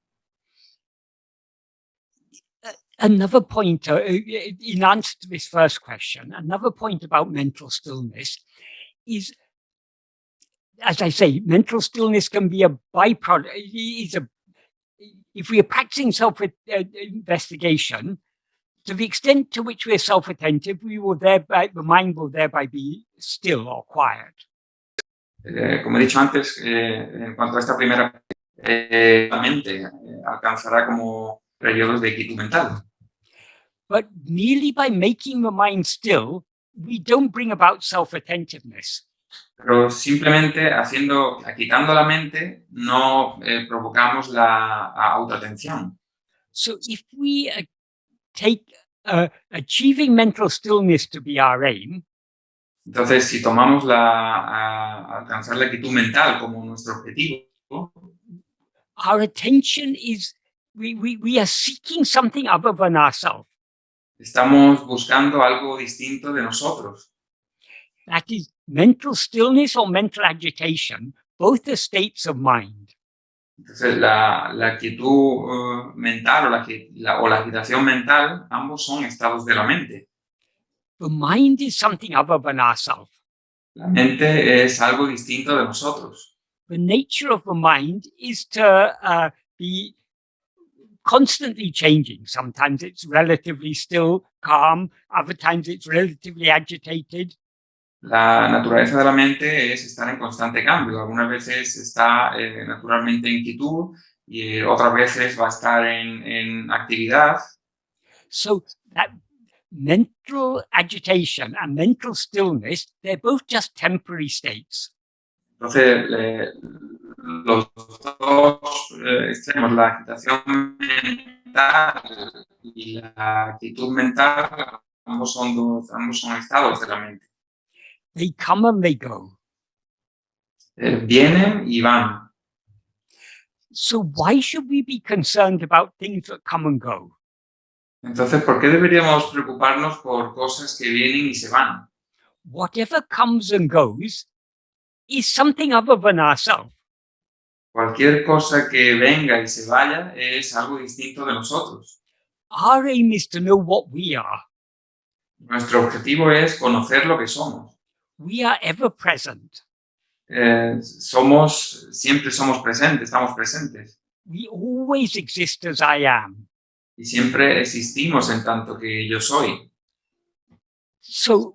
Another point, in answer to this first question, another point about mental stillness is, as I say, mental stillness can be a byproduct. If we are practicing self-investigation, to the extent to which we're self-attentive, the mind will thereby be still or quiet. Como he dicho antes, en cuanto a esta primera, la mente alcanzará como periodos de quietud mental. But merely by making the mind still, we don't bring about self-attentiveness. Pero simplemente quitando la mente, no provocamos la autoatención. So if we take achieving mental stillness to be our aim, entonces, si tomamos alcanzar la quietud mental como nuestro objetivo, our attention is, we are seeking something other than ourselves. Estamos buscando algo distinto de nosotros. That is, mental stillness or mental agitation, both are states of mind. Entonces, la quietud mental o la agitación mental, ambos son estados de la mente. The mind is something other than ourselves. La mente es algo distinto de nosotros. The nature of the mind is to be constantly changing. Sometimes it's relatively still, calm. Other times it's relatively agitated. La naturaleza de la mente es estar en constante cambio. Algunas veces está naturalmente en quietud y otras veces va a estar en actividad. So that mental agitation and mental stillness, they're both just temporary states. Entonces, los dos extremos, la agitación mental y la actitud mental, ambos son estados de la mente. They come and they go. Vienen y van. So why should we be concerned about things that come and go? Entonces, ¿por qué deberíamos preocuparnos por cosas que vienen y se van? Whatever comes and goes is something other than ourselves. Cualquier cosa que venga y se vaya es algo distinto de nosotros. Our aim is to know what we are. Nuestro objetivo es conocer lo que somos. We are ever present. Siempre somos presentes, estamos presentes. We always exist as I am. Y siempre existimos en tanto que yo soy. So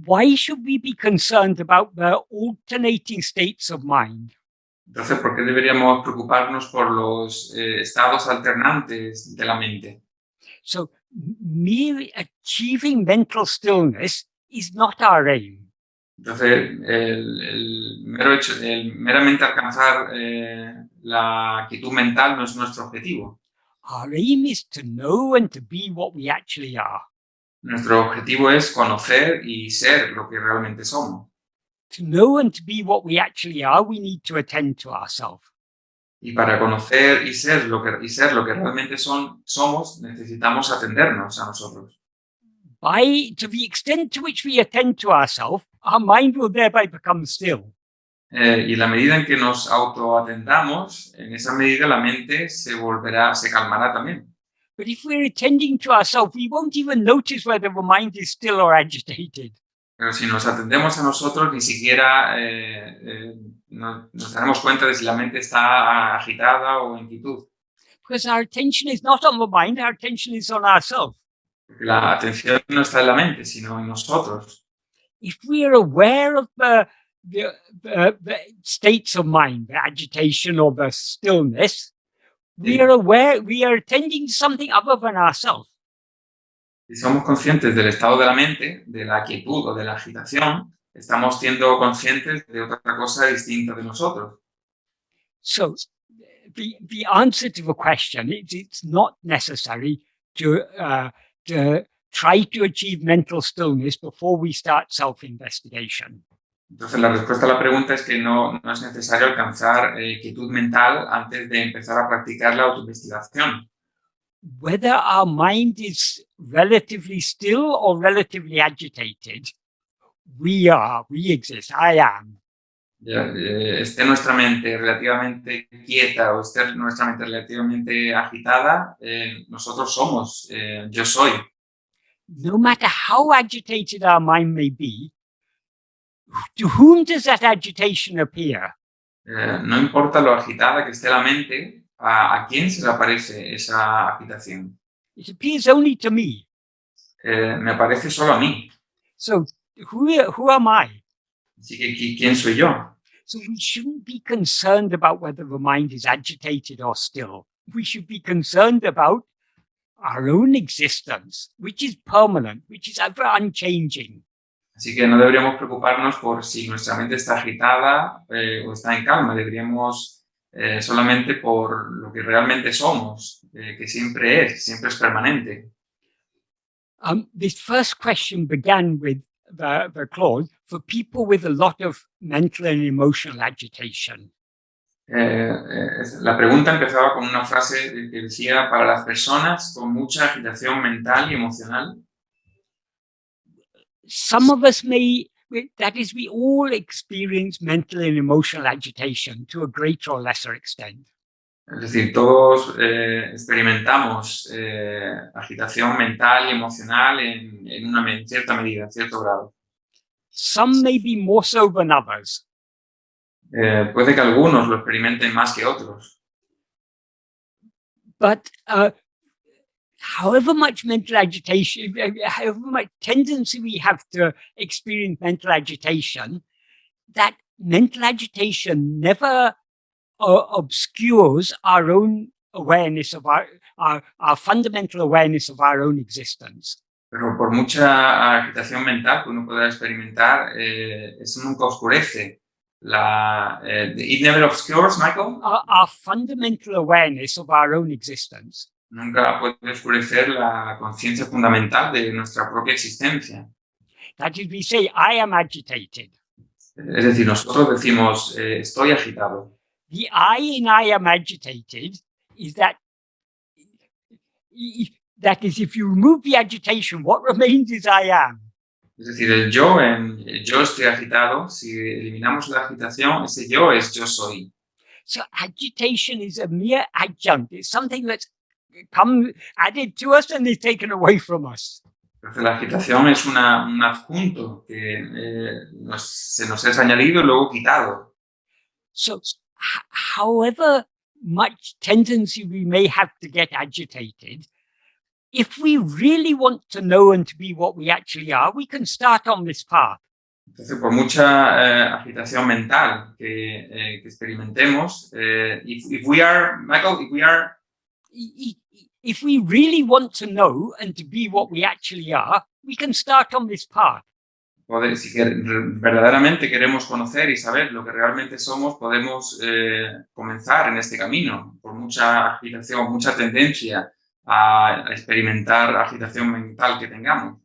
why should we be concerned about the alternating states of mind? Entonces, ¿por qué deberíamos preocuparnos por los estados alternantes de la mente? So mere achieving mental stillness is not our aim. Entonces, el meramente alcanzar la quietud mental no es nuestro objetivo. Our aim is to know and to be what we actually are. Nuestro objetivo es conocer y ser lo que realmente somos. To know and to be what we actually are, we need to attend to ourselves. Y para conocer y ser lo que realmente somos, necesitamos atendernos a nosotros. To the extent to which we attend to ourselves, our mind will thereby become still. Y la medida en que nos autoatendamos, en esa medida la mente se calmará también. But if we're attending to ourselves, we won't even notice whether the mind is still or agitated. Pero si nos atendemos a nosotros, ni siquiera nos daremos cuenta de si la mente está agitada o en quietud. Because our attention is not on the mind, our attention is on ourselves. Porque la atención no está en la mente, sino en nosotros. If we are aware of the states of mind, the agitation or the stillness, we are attending to something other than ourselves. Si somos conscientes del estado de la mente, de la quietud o de la agitación, estamos siendo conscientes de otra cosa distinta de nosotros. So, the answer to the question is it's not necessary to try to achieve mental stillness before we start self-investigation. Entonces, la respuesta a la pregunta es que no es necesario alcanzar quietud mental antes de empezar a practicar la autoinvestigación. Whether our mind is relatively still or relatively agitated, we exist, I am. Esté nuestra mente relativamente quieta o esté nuestra mente relativamente agitada, nosotros somos, yo soy. No matter how agitated our mind may be, to whom does that agitation appear? No importa lo agitada que esté la mente, ¿a quién se le aparece esa agitación? It appears only to me. Me aparece solo a mí. So who am I? Así que, ¿quién soy yo? So we shouldn't be concerned about whether the mind is agitated or still. We should be concerned about our own existence, which is permanent, which is ever unchanging. Así que no deberíamos preocuparnos por si nuestra mente está agitada o está en calma. Deberíamos solamente por lo que realmente somos, que siempre es permanente. This first question began with the clause for people with a lot of mental and emotional agitation. La pregunta empezaba con una frase que decía para las personas con mucha agitación mental y emocional. Some of us we all experience mental and emotional agitation to a greater or lesser extent. Es decir, todos experimentamos agitación mental y emocional en cierta medida, en cierto grado. Some may be more so than others. Puede que algunos lo experimenten más que otros. But however much mental agitation, however much tendency we have to experience mental agitation, that mental agitation never obscures our own awareness of our fundamental awareness of our own existence. Pero por mucha agitación mental que uno pueda experimentar, eso nunca oscurece. It never obscures, Michael. Our fundamental awareness of our own existence. Nunca puede oscurecer la conciencia fundamental de nuestra propia existencia. That is, we say, I am agitated. Es decir, nosotros decimos, estoy agitado. The I in I am agitated is that is, if you remove the agitation, what remains is I am. Es decir, el yo en yo estoy agitado, si eliminamos la agitación, ese yo es yo soy. So agitation is a mere adjunct. It's something that's come added to us and is taken away from us. Entonces, la agitación es un adjunto que se nos es añadido y luego quitado. So, however much tendency we may have to get agitated, if we really want to know and to be what we actually are, we can start on this path. Entonces, por mucha agitación mental que experimentemos, if we are, Michael, if we really want to know and to be what we actually are, we can start on this path. Si verdaderamente queremos conocer y saber lo que realmente somos, podemos comenzar en este camino. Por mucha agitación, mucha tendencia a experimentar agitación mental que tengamos.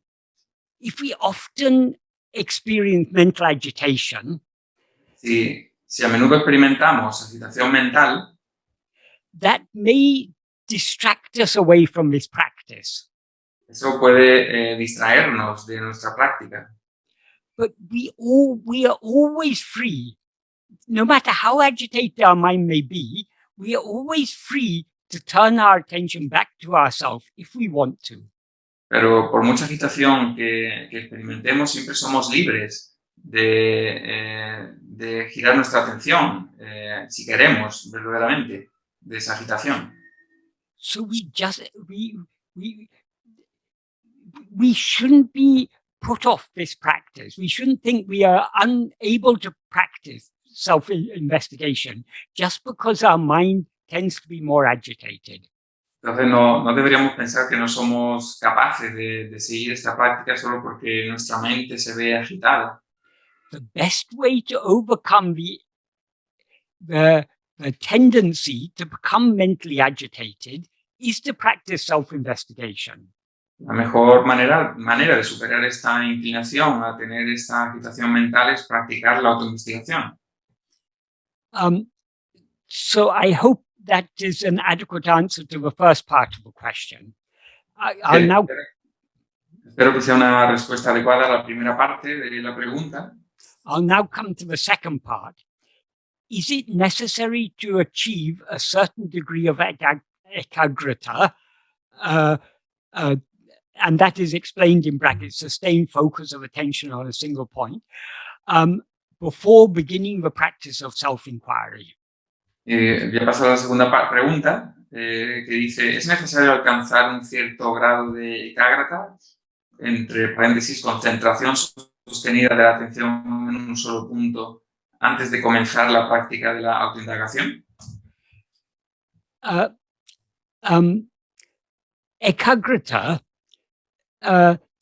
If we often experience mental agitation, si a menudo experimentamos agitación mental, that may distract us away from this practice. Eso puede distraernos de nuestra práctica. But we are always free, no matter how agitated our mind may be, we are always free to turn our attention back to ourselves if we want to. Pero por mucha agitación que experimentemos, siempre somos libres de girar nuestra atención, si queremos verdaderamente, de esa agitación. So we shouldn't be put off this practice. We shouldn't think we are unable to practice self-investigation just because our mind tends to be more agitated. Entonces no deberíamos pensar que no somos capaces de seguir esta práctica solo porque nuestra mente se ve agitada. The best way to overcome the tendency to become mentally agitated is to practice self-investigation. La mejor manera de superar esta inclinación a tener esta agitación mental es practicar la autoinvestigación. So I hope that is an adequate answer to the first part of the question. Espero que sea una respuesta adecuada a la primera parte de la pregunta. I'll now come to the second part. Is it necessary to achieve a certain degree of ekagrata, and that is explained in brackets, sustained focus of attention on a single point, before beginning the practice of self-enquiry? Voy a pasar a la segunda pregunta, que dice, ¿es necesario alcanzar un cierto grado de Ekagrata, entre paréntesis, concentración sostenida de la atención en un solo punto, antes de comenzar la práctica de la autoindagación? Ekagrata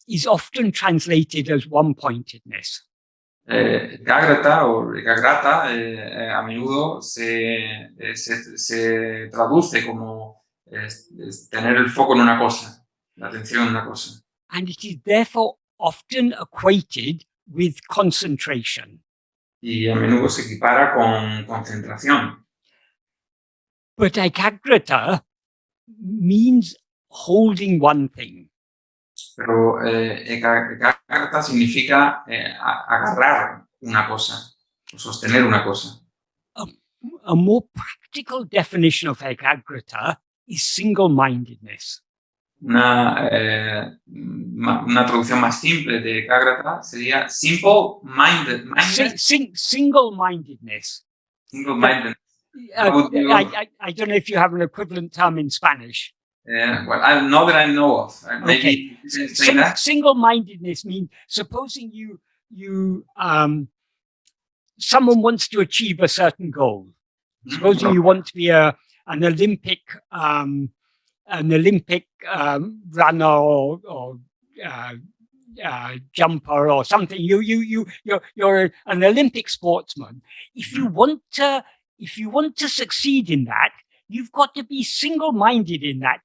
is often translated as one-pointedness. Ekagrata o Ekagrata a menudo se traduce como tener el foco en una cosa, la atención en una cosa. And it is therefore often equated with concentration. Y a menudo se equipara con concentración. But Ekagrata means holding one thing. Pero Ekagrata significa agarrar una cosa, o sostener una cosa. A more practical definition of Ekagrata is single-mindedness. Una traducción más simple de Ekagrata sería single-mindedness. Single-mindedness. Single-mindedness. I don't know if you have an equivalent term in Spanish. Well, not that I know of. Maybe Okay. you can say that. Single-mindedness means supposing someone wants to achieve a certain goal. Supposing you want to be an Olympic runner or jumper or something. You're an Olympic sportsman. If you want to succeed in that, you've got to be single-minded in that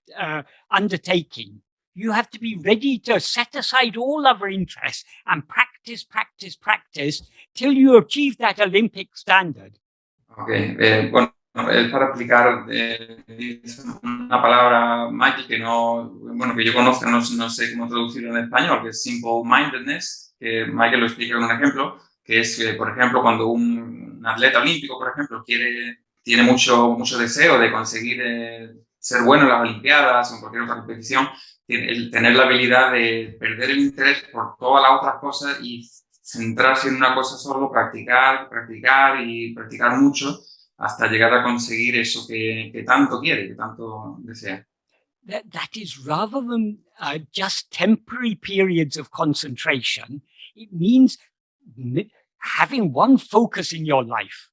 undertaking. You have to be ready to set aside all other interests and practice till you achieve that Olympic standard. Okay, bueno, para aplicar una palabra, Michael, que que yo conozco, no sé cómo traducirlo en español, que es simple-mindedness, que Michael lo explica con un ejemplo, que es, por ejemplo, cuando un atleta olímpico, por ejemplo, tiene mucho deseo de conseguir ser bueno en las Olimpiadas o en cualquier otra competición, el tener la habilidad de perder el interés por todas las otras cosas y centrarse en una cosa solo, practicar y practicar mucho hasta llegar a conseguir eso que tanto quiere, que tanto desea. That is, rather than just temporary periods of concentration, it means having one focus in your life.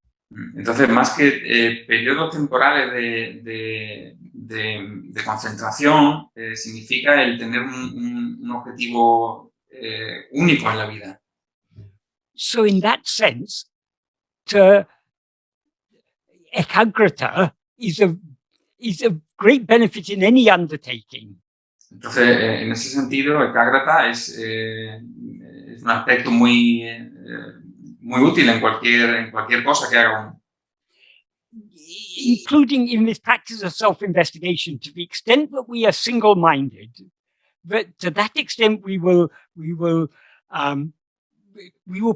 Entonces, más que periodos temporales de concentración, significa el tener un objetivo único en la vida. So in that sense, Ekagrata is a great benefit in any undertaking. Entonces, en ese sentido, Ekagrata es un aspecto muy útil en cualquier cosa que haga uno. Including in this practice of self-investigation, to the extent that we are single-minded, but to that extent we will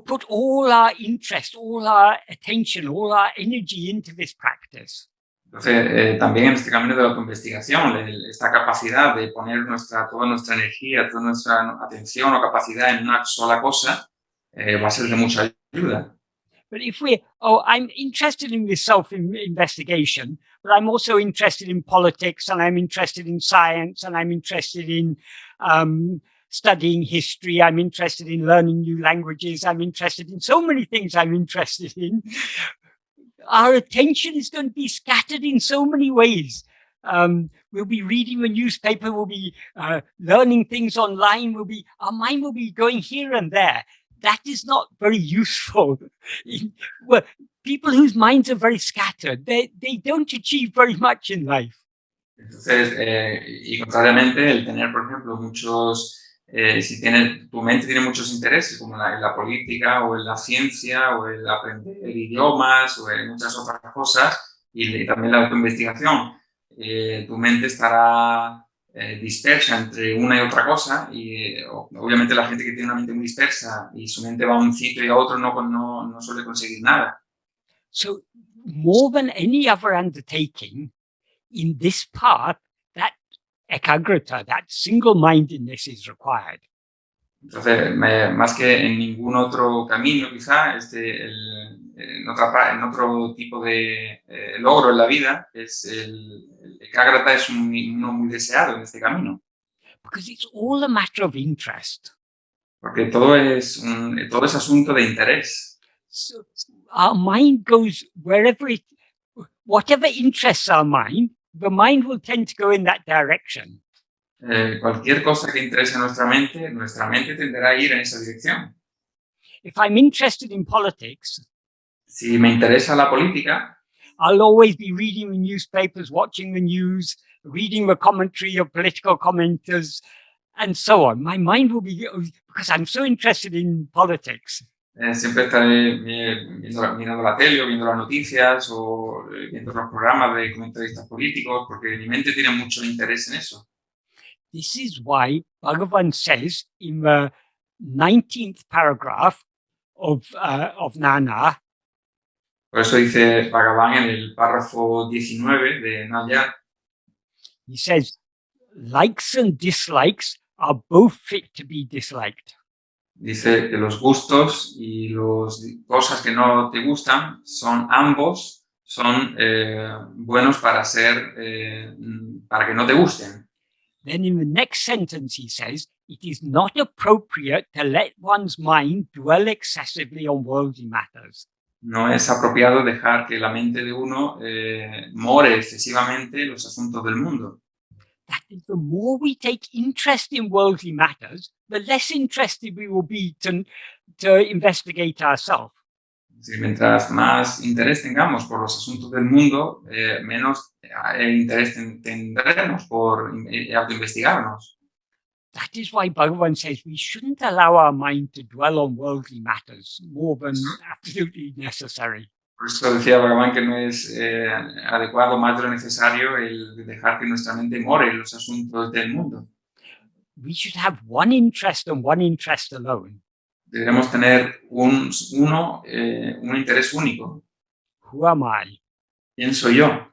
put all our interest, all our attention, all our energy into this practice. Entonces, también en este camino de la autoinvestigación, esta capacidad de poner toda nuestra energía, toda nuestra atención o capacidad en una sola cosa, va a ser de mucha ayuda. But if I'm interested in this self-investigation, but I'm also interested in politics, and I'm interested in science, and I'm interested in studying history, I'm interested in learning new languages, I'm interested in so many things I'm interested in. Our attention is going to be scattered in so many ways. We'll be reading the newspaper, we'll be learning things online, our mind will be going here and there. That is not very useful. Well, people whose minds are very scattered, they don't achieve very much in life. Entonces, y contrariamente, el tener, por ejemplo, si tu mente tiene muchos intereses, como en la política o en la ciencia o en aprender idiomas o en muchas otras cosas, y también la autoinvestigación, tu mente estará dispersa entre una y otra cosa, y obviamente la gente que tiene una mente muy dispersa y su mente va a un sitio y a otro no suele conseguir nada. So, more than any other undertaking, in this path, that ekagrata, that single-mindedness is required. Entonces, más que en ningún otro camino, quizá, en otro tipo de logro en la vida, el Ekagrata es uno muy deseado en este camino. Because it's all a matter of interest. Porque todo es asunto de interés. So our mind goes whatever interests our mind, the mind will tend to go in that direction. Cualquier cosa que interese a nuestra mente tenderá a ir en esa dirección. If I'm interested in politics, si me interesa la política, I'll always be reading the newspapers, watching the news, reading the commentary of political commenters, and so on. My mind will be, because I'm so interested in politics. Siempre estaré mirando la tele o viendo las noticias o viendo los programas de comentaristas políticos, porque mi mente tiene mucho interés en eso. This is why Bhagavan says in the 19th paragraph of Nana, por eso dice Bhagavan en el párrafo 19 de Naya, he says, likes and dislikes are both fit to be disliked. Dice que los gustos y las cosas que no te gustan ambos son buenos para que no te gusten. Then in the next sentence he says, it is not appropriate to let one's mind dwell excessively on worldly matters. No es apropiado dejar que la mente de uno more excesivamente en los asuntos del mundo. That is, the more we take interest in worldly matters, the less interested we will be to investigate ourselves. Si mientras más interés tengamos por los asuntos del mundo, menos interés tendremos por autoinvestigarnos. That is why Bhagavan says we shouldn't allow our mind to dwell on worldly matters more than absolutely necessary. Por eso decía Bhagavan que no es adecuado más de lo necesario el dejar que nuestra mente more en los asuntos del mundo. We should have one interest and one interest alone. Debemos tener un interés único. Who am I? ¿Quién soy yo?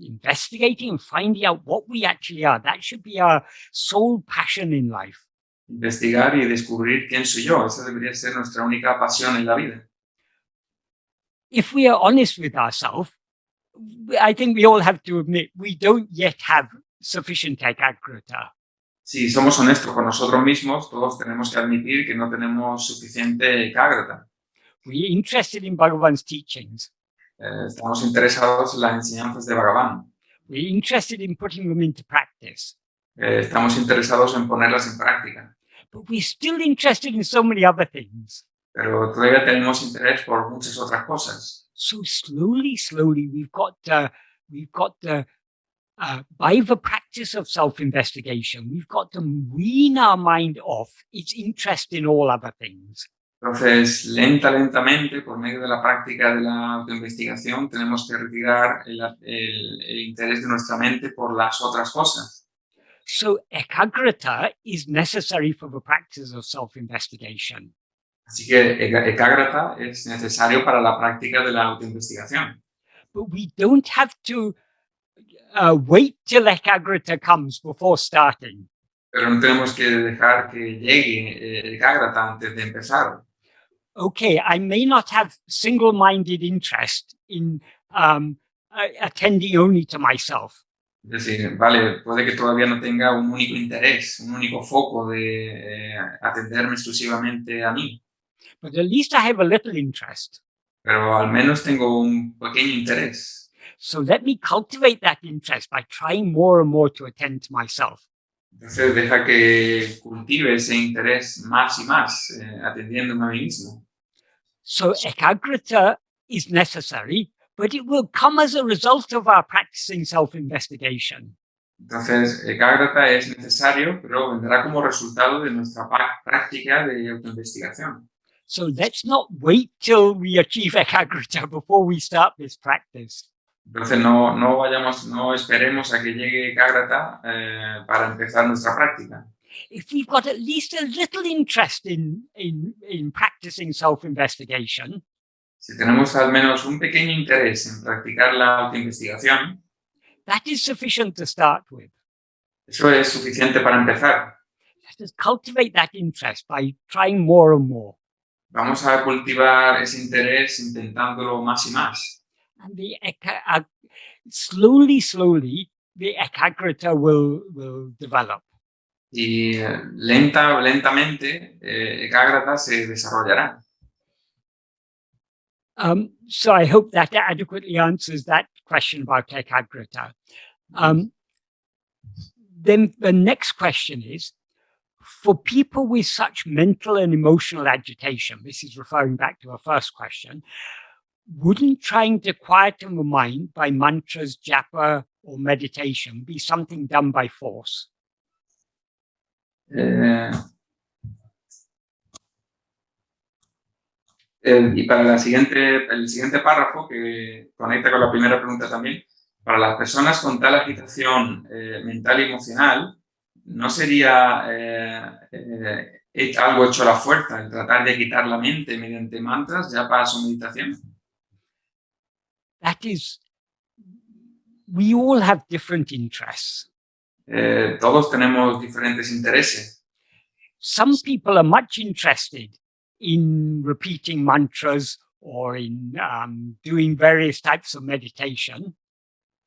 Investigating and finding out what we actually are. That should be our sole passion in life. Investigar y descubrir quién soy yo. Esa debería ser nuestra única pasión en la vida. If we are honest with ourselves, I think we all have to admit we don't yet have sufficient ekagrata. Si somos honestos con nosotros mismos, todos tenemos que admitir que no tenemos suficiente Ekagrata. We're interested in Bhagavan's teachings. Estamos interesados en las enseñanzas de Bhagavan. We're interested in putting them into practice. Estamos interesados en ponerlas en práctica. But we're still interested in so many other things. Pero todavía tenemos interés por muchas otras cosas. So slowly, we've got by the practice of self-investigation, we've got to wean our mind off its interest in all other things. Entonces, lentamente, por medio de la práctica de la autoinvestigación, tenemos que retirar el interés de nuestra mente por las otras cosas. So ekagrata is necessary for the practice of self-investigation. Así que Ekagrata es necesario para la práctica de la autoinvestigación. But we don't have to wait till ekagrata comes before starting. Pero no tenemos que dejar que llegue Ekagrata antes de empezar. Okay, I may not have single-minded interest in attending only to myself. Es decir, vale, puede que todavía no tenga un único interés, un único foco de atenderme exclusivamente a mí. But at least I have a little interest. Pero al menos tengo un pequeño interés. So let me cultivate that interest by trying more and more to attend to myself. Entonces deja que cultive ese interés más y más, atendiéndome a mí mismo. So ekagrata is necessary, but it will come as a result of our practicing self-investigation. Entonces, Ekagrata es necesario, pero vendrá como resultado de nuestra práctica de autoinvestigación. So let's not wait till we achieve ekagrata before we start this practice. Entonces no esperemos a que llegue Ekagrata para empezar nuestra práctica. If we've got at least a little interest in practicing self-investigation, Si tenemos al menos un pequeño interés en practicar la autoinvestigación, that is sufficient to start with. eso es suficiente para empezar. Let us cultivate that interest by trying more and more. Vamos a cultivar ese interés intentándolo más y más. And slowly, the ekagrata will develop. Y lentamente, Ekagrata se desarrollará. So I hope that adequately answers that question about ekagrata. Then the next question is, for people with such mental and emotional agitation, this is referring back to our first question, wouldn't trying to quieten the mind by mantras, japa, or meditation be something done by force? Y para el siguiente párrafo, que conecta con la primera pregunta también, para las personas con tal agitación mental y emocional, ¿no sería algo hecho a la fuerza el tratar de quitar la mente mediante mantras, japas o meditación? That is, we all have different interests. Todos tenemos diferentes intereses. Some people are much interested in repeating mantras or in doing various types of meditation.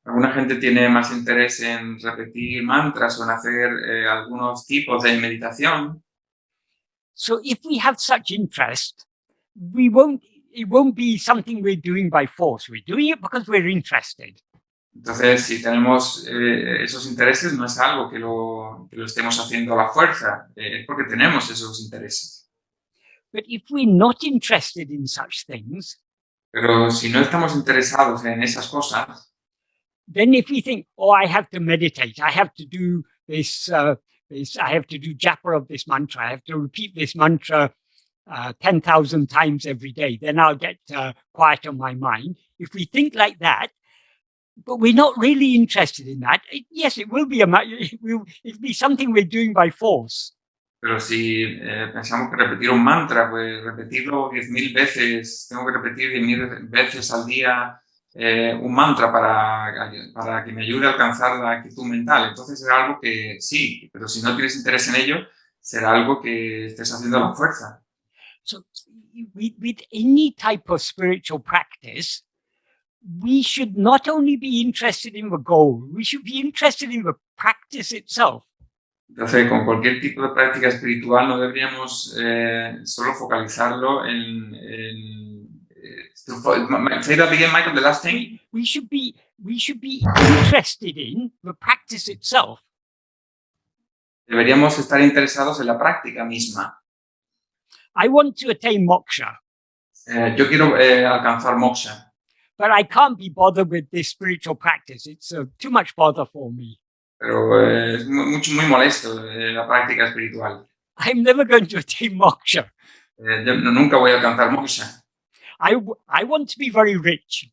Alguna gente tiene más interés en repetir mantras o en hacer algunos tipos de meditación. So if we have such interest, it won't be something we're doing by force. We're doing it because we're interested. Entonces, si tenemos esos intereses, no es algo que lo estemos haciendo a la fuerza, es porque tenemos esos intereses. But if we're not interested in such things, Pero si no estamos interesados en esas cosas, then if we think, oh, I have to meditate, I have to do this, I have to do japa of this mantra, I have to repeat this mantra 10,000 times every day, then I'll get quiet on my mind. If we think like that, but we're not really interested in that, yes, it will be it'll be something we're doing by force. pero si pensamos que repetir un mantra, pues repetirlo 10.000 veces, tengo que repetir 10.000 veces al día un mantra para que me ayude a alcanzar la actitud mental. Entonces será algo que sí, pero si no tienes interés en ello, será algo que estés haciendo a la fuerza. So with any type of spiritual practice, we should not only be interested in the goal, we should be interested in the practice itself. Entonces, con cualquier tipo de práctica espiritual no deberíamos solo focalizarlo say that again, Michael, the last thing. We should be interested in the practice itself. Deberíamos estar interesados en la práctica misma. I want to attain moksha. Yo quiero alcanzar moksha. But I can't be bothered with this spiritual practice. It's too much bother for me. Pero es muy molesto la práctica espiritual. I'm never going to attain moksha. Yo nunca voy a alcanzar moksha. I want to be very rich.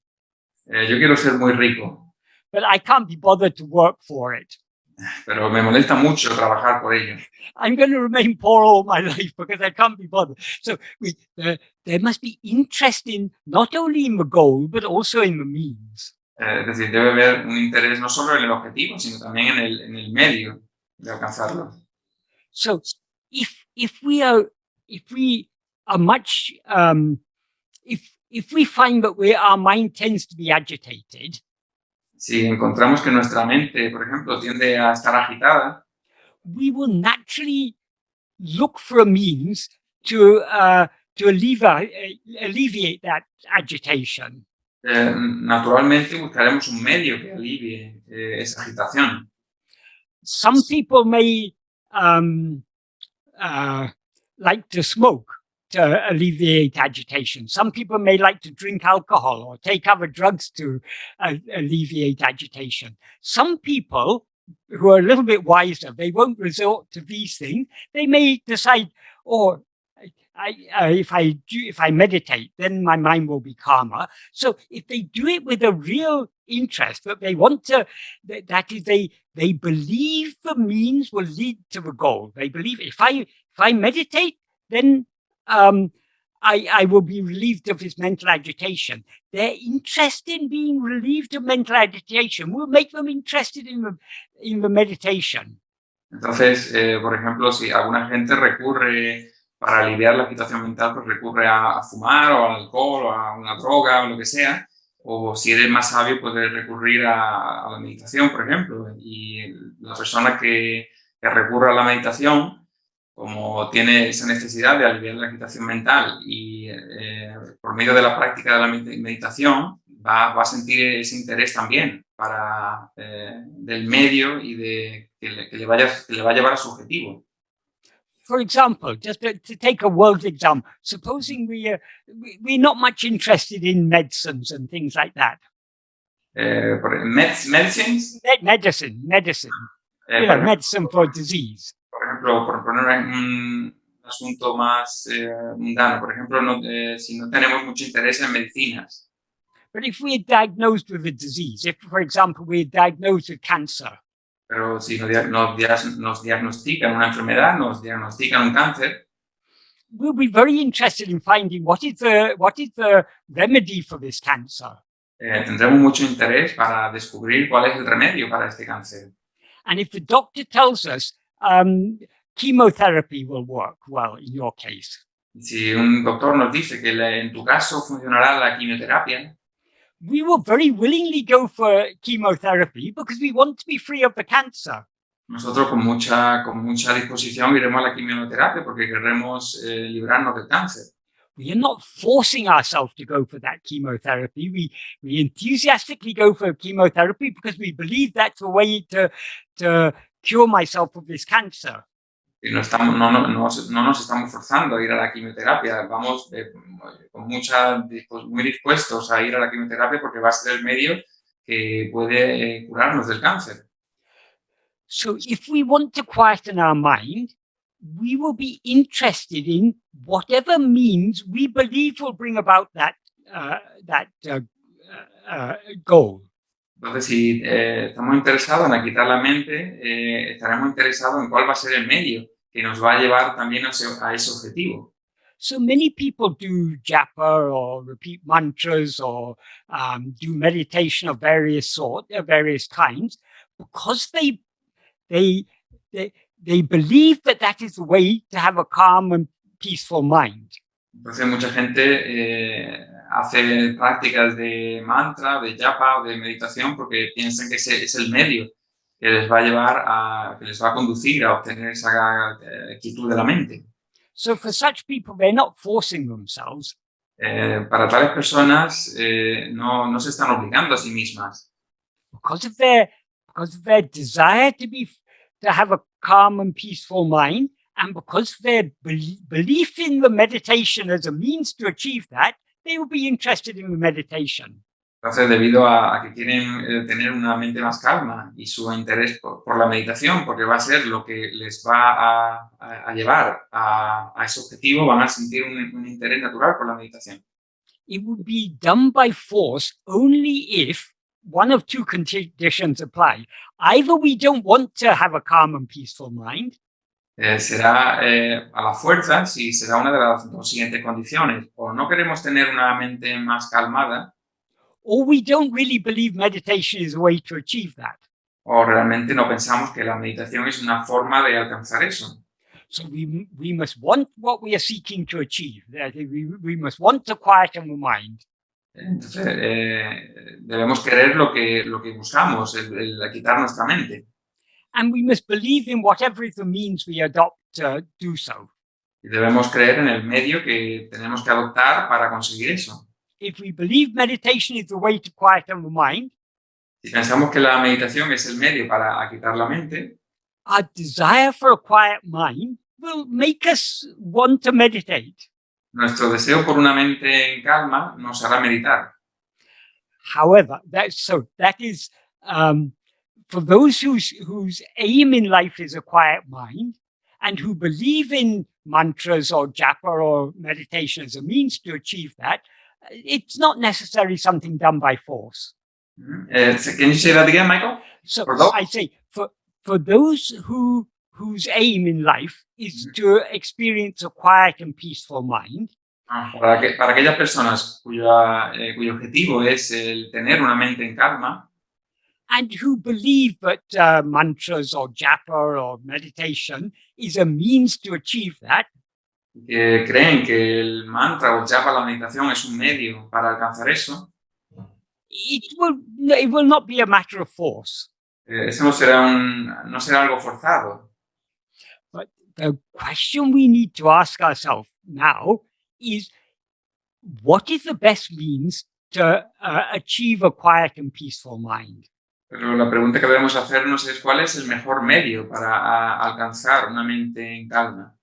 Yo quiero ser muy rico. But I can't be bothered to work for it. Pero me molesta mucho trabajar por ello. I'm going to remain poor all my life because I can't be bothered. So there must be interest in not only in the goal, but also in the means. Es decir, debe haber un interés no solo en el objetivo, sino también en el medio de alcanzarlo. So if we are much if we find that our mind tends to be agitated, si encontramos que nuestra mente, por ejemplo, tiende a estar agitada, we will naturally look for a means to alleviate that agitation. Naturalmente buscaremos un medio que alivie esa agitación. Some people may like to smoke to alleviate agitation. Some people may like to drink alcohol or take other drugs to alleviate agitation. Some people who are a little bit wiser, they won't resort to these things. They may decide, oh, if I meditate, then my mind will be calmer. So if they do it with a real interest, that they want to, that is, they believe the means will lead to the goal. They believe if I meditate, then I will be relieved of this mental agitation. Their interest in being relieved of mental agitation will make them interested in the meditation. Entonces, por ejemplo, si alguna gente recurre para aliviar la agitación mental, pues recurre a fumar o al alcohol o a una droga o lo que sea, o si eres más sabio, puedes recurrir a la meditación, por ejemplo. Y la persona que recurre a la meditación, como tiene esa necesidad de aliviar la agitación mental y por medio de la práctica de la meditación va a sentir ese interés también del medio y que le va a llevar a su objetivo. For example, just to take a world example, supposing we're not much interested in medicines and things like that. Medicines? Medicine. Medicine for disease. Por ejemplo, por poner un asunto más mundano, por ejemplo, si no tenemos mucho interés en medicinas. But if we're diagnosed with a disease, if, for example, we're diagnosed with cancer. Pero si nos diagnostican una enfermedad, nos diagnostican un cáncer, we'll be very interested in finding what is the remedy for this cancer. Tendremos mucho interés para descubrir cuál es el remedio para este cáncer. And if the doctor tells us chemotherapy will work well in your case. Si un doctor nos dice que en tu caso funcionará la quimioterapia, we will very willingly go for chemotherapy because we want to be free of the cancer. Nosotros con mucha disposición iremos a la quimioterapia porque queremos librarnos del cáncer. We are not forcing ourselves to go for that chemotherapy. We enthusiastically go for chemotherapy because we believe that's a way to cure myself of this cancer. Y no nos estamos forzando a ir a la quimioterapia. Vamos muy dispuestos a ir a la quimioterapia porque va a ser el medio que puede curarnos del cáncer. So if we want to quieten our mind, we will be interested in whatever means we believe will bring about that goal. Entonces, si estamos interesados en quitar la mente, estaremos interesados en cuál va a ser el medio que nos va a llevar también a ese objetivo. So many people do japa or repeat mantras or do meditation of various kinds because they believe that is the way to have a calm and peaceful mind. Entonces mucha gente hace prácticas de mantra, de japa o de meditación porque piensan que ese es el medio que les va a llevar que les va a conducir a obtener esa quietud de la mente. So for such people, they're not forcing themselves. Para tales personas no se están obligando a sí mismas. Because of their desire to have a calm and peaceful mind, and because their belief in the meditation as a means to achieve that, they will be interested in the meditation. Entonces, debido a que quieren tener una mente más calma y su interés por la meditación, porque va a ser lo que les va a llevar a ese objetivo, van a sentir un interés natural por la meditación. It would be done by force only if one of two conditions apply. Either we don't want to have a calm and peaceful mind. Será a la fuerza si será una de las dos siguientes condiciones. O no queremos tener una mente más calmada. Or we don't really believe meditation is a way to achieve that. O realmente no pensamos que la meditación es una forma de alcanzar eso. So we must want what we are seeking to achieve. We must want to quieten the mind. Entonces, debemos querer lo que buscamos, el quitar nuestra mente. And we must believe in whatever is the means we adopt to do so. Y debemos creer en el medio que tenemos que adoptar para conseguir eso. If we believe meditation is the way to quieten the mind, si pensamos que la meditación es el medio para quitar la mente, our desire for a quiet mind will make us want to meditate. Nuestro deseo por una mente en calma nos hará meditar. However, that is for those whose aim in life is a quiet mind and who believe in mantras or japa or meditation as a means to achieve that, it's not necessarily something done by force. Can you say that again, Michael? So I say for those whose aim in life is to experience a quiet and peaceful mind. Para aquellas personas cuyo objetivo es el tener una mente en calma. And who believe that mantras or japa or meditation is a means to achieve that. Que creen que el mantra o japa, la meditación, es un medio para alcanzar eso. It will not be a matter of force. Eso no será algo forzado. But the question we need to ask ourselves now is, what is the best means to achieve a quiet and peaceful mind? Pero la pregunta que debemos hacernos es cuál es el mejor medio para alcanzar una mente en calma.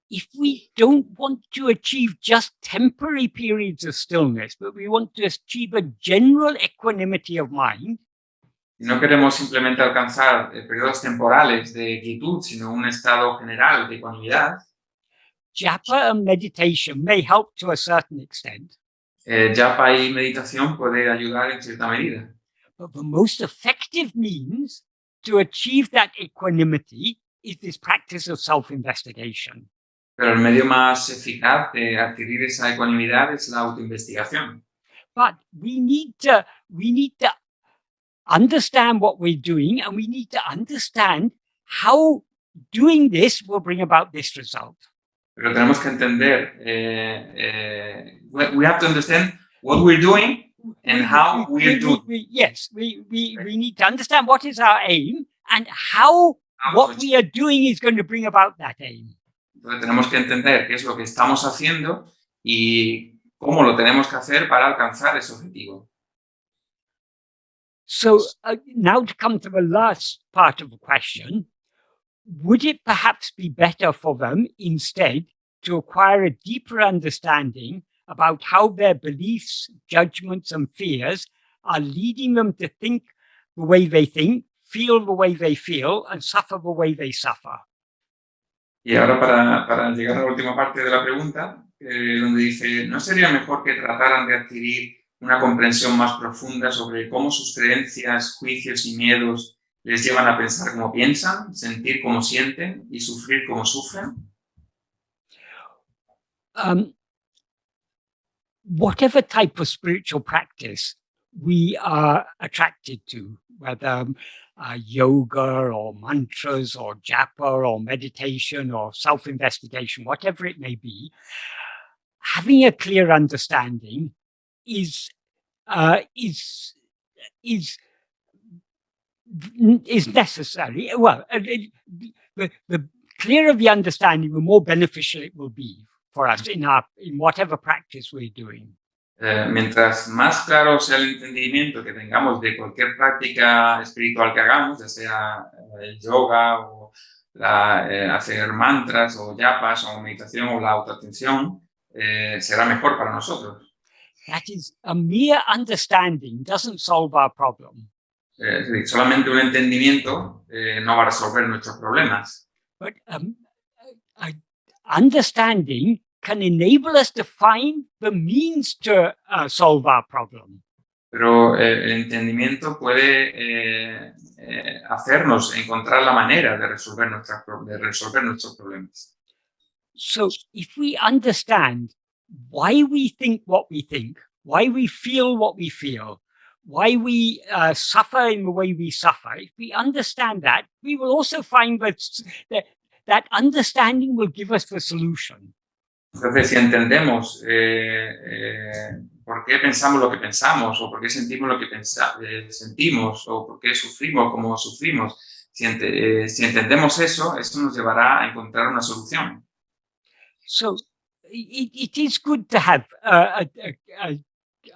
If we don't want to achieve just temporary periods of stillness, but we want to achieve a general equanimity of mind, si no queremos simplemente alcanzar periodos temporales de quietud, sino un estado general de ecuanimidad, japa and meditation may help to a certain extent. Japa y meditación puede ayudar en cierta medida. But the most effective means to achieve that equanimity is this practice of self-investigation. Pero el medio más eficaz de adquirir esa ecuanimidad es la autoinvestigación. But we need to understand what we're doing, and we need to understand how doing this will bring about this result. Pero tenemos que entender, we have to understand what we're doing and how we're doing. We need to understand what is our aim and how what we are doing is going to bring about that aim. Entonces tenemos que entender qué es lo que estamos haciendo y cómo lo tenemos que hacer para alcanzar ese objetivo. So now to come to the last part of the question, would it perhaps be better for them instead to acquire a deeper understanding about how their beliefs, judgments, and fears are leading them to think the way they think, feel the way they feel, and suffer the way they suffer? Y ahora para llegar a la última parte de la pregunta, donde dice, ¿no sería mejor que trataran de adquirir una comprensión más profunda sobre cómo sus creencias, juicios y miedos les llevan a pensar como piensan, sentir como sienten y sufrir como sufren? Whatever type of spiritual practice we are attracted to, whether yoga or mantras or japa or meditation or self-investigation, whatever it may be, having a clear understanding is necessary. Well, the clearer the understanding, the more beneficial it will be for us in whatever practice we're doing. Mientras más claro sea el entendimiento que tengamos de cualquier práctica espiritual que hagamos, ya sea el yoga o hacer mantras o japas o meditación o la autoatención, será mejor para nosotros. That is, a mere understanding doesn't solve our problem. Solamente un entendimiento no va a resolver nuestros problemas. But understanding can enable us to find the means to solve our problem. Pero el entendimiento puede hacernos encontrar la manera de resolver nuestros problemas. So if we understand why we think what we think, why we feel what we feel, why we suffer in the way we suffer, if we understand that, we will also find that understanding will give us the solution. Entonces, si entendemos por qué pensamos lo que pensamos, o por qué sentimos lo que sentimos, o por qué sufrimos como sufrimos, si entendemos eso, esto nos llevará a encontrar una solución. So it is good to have a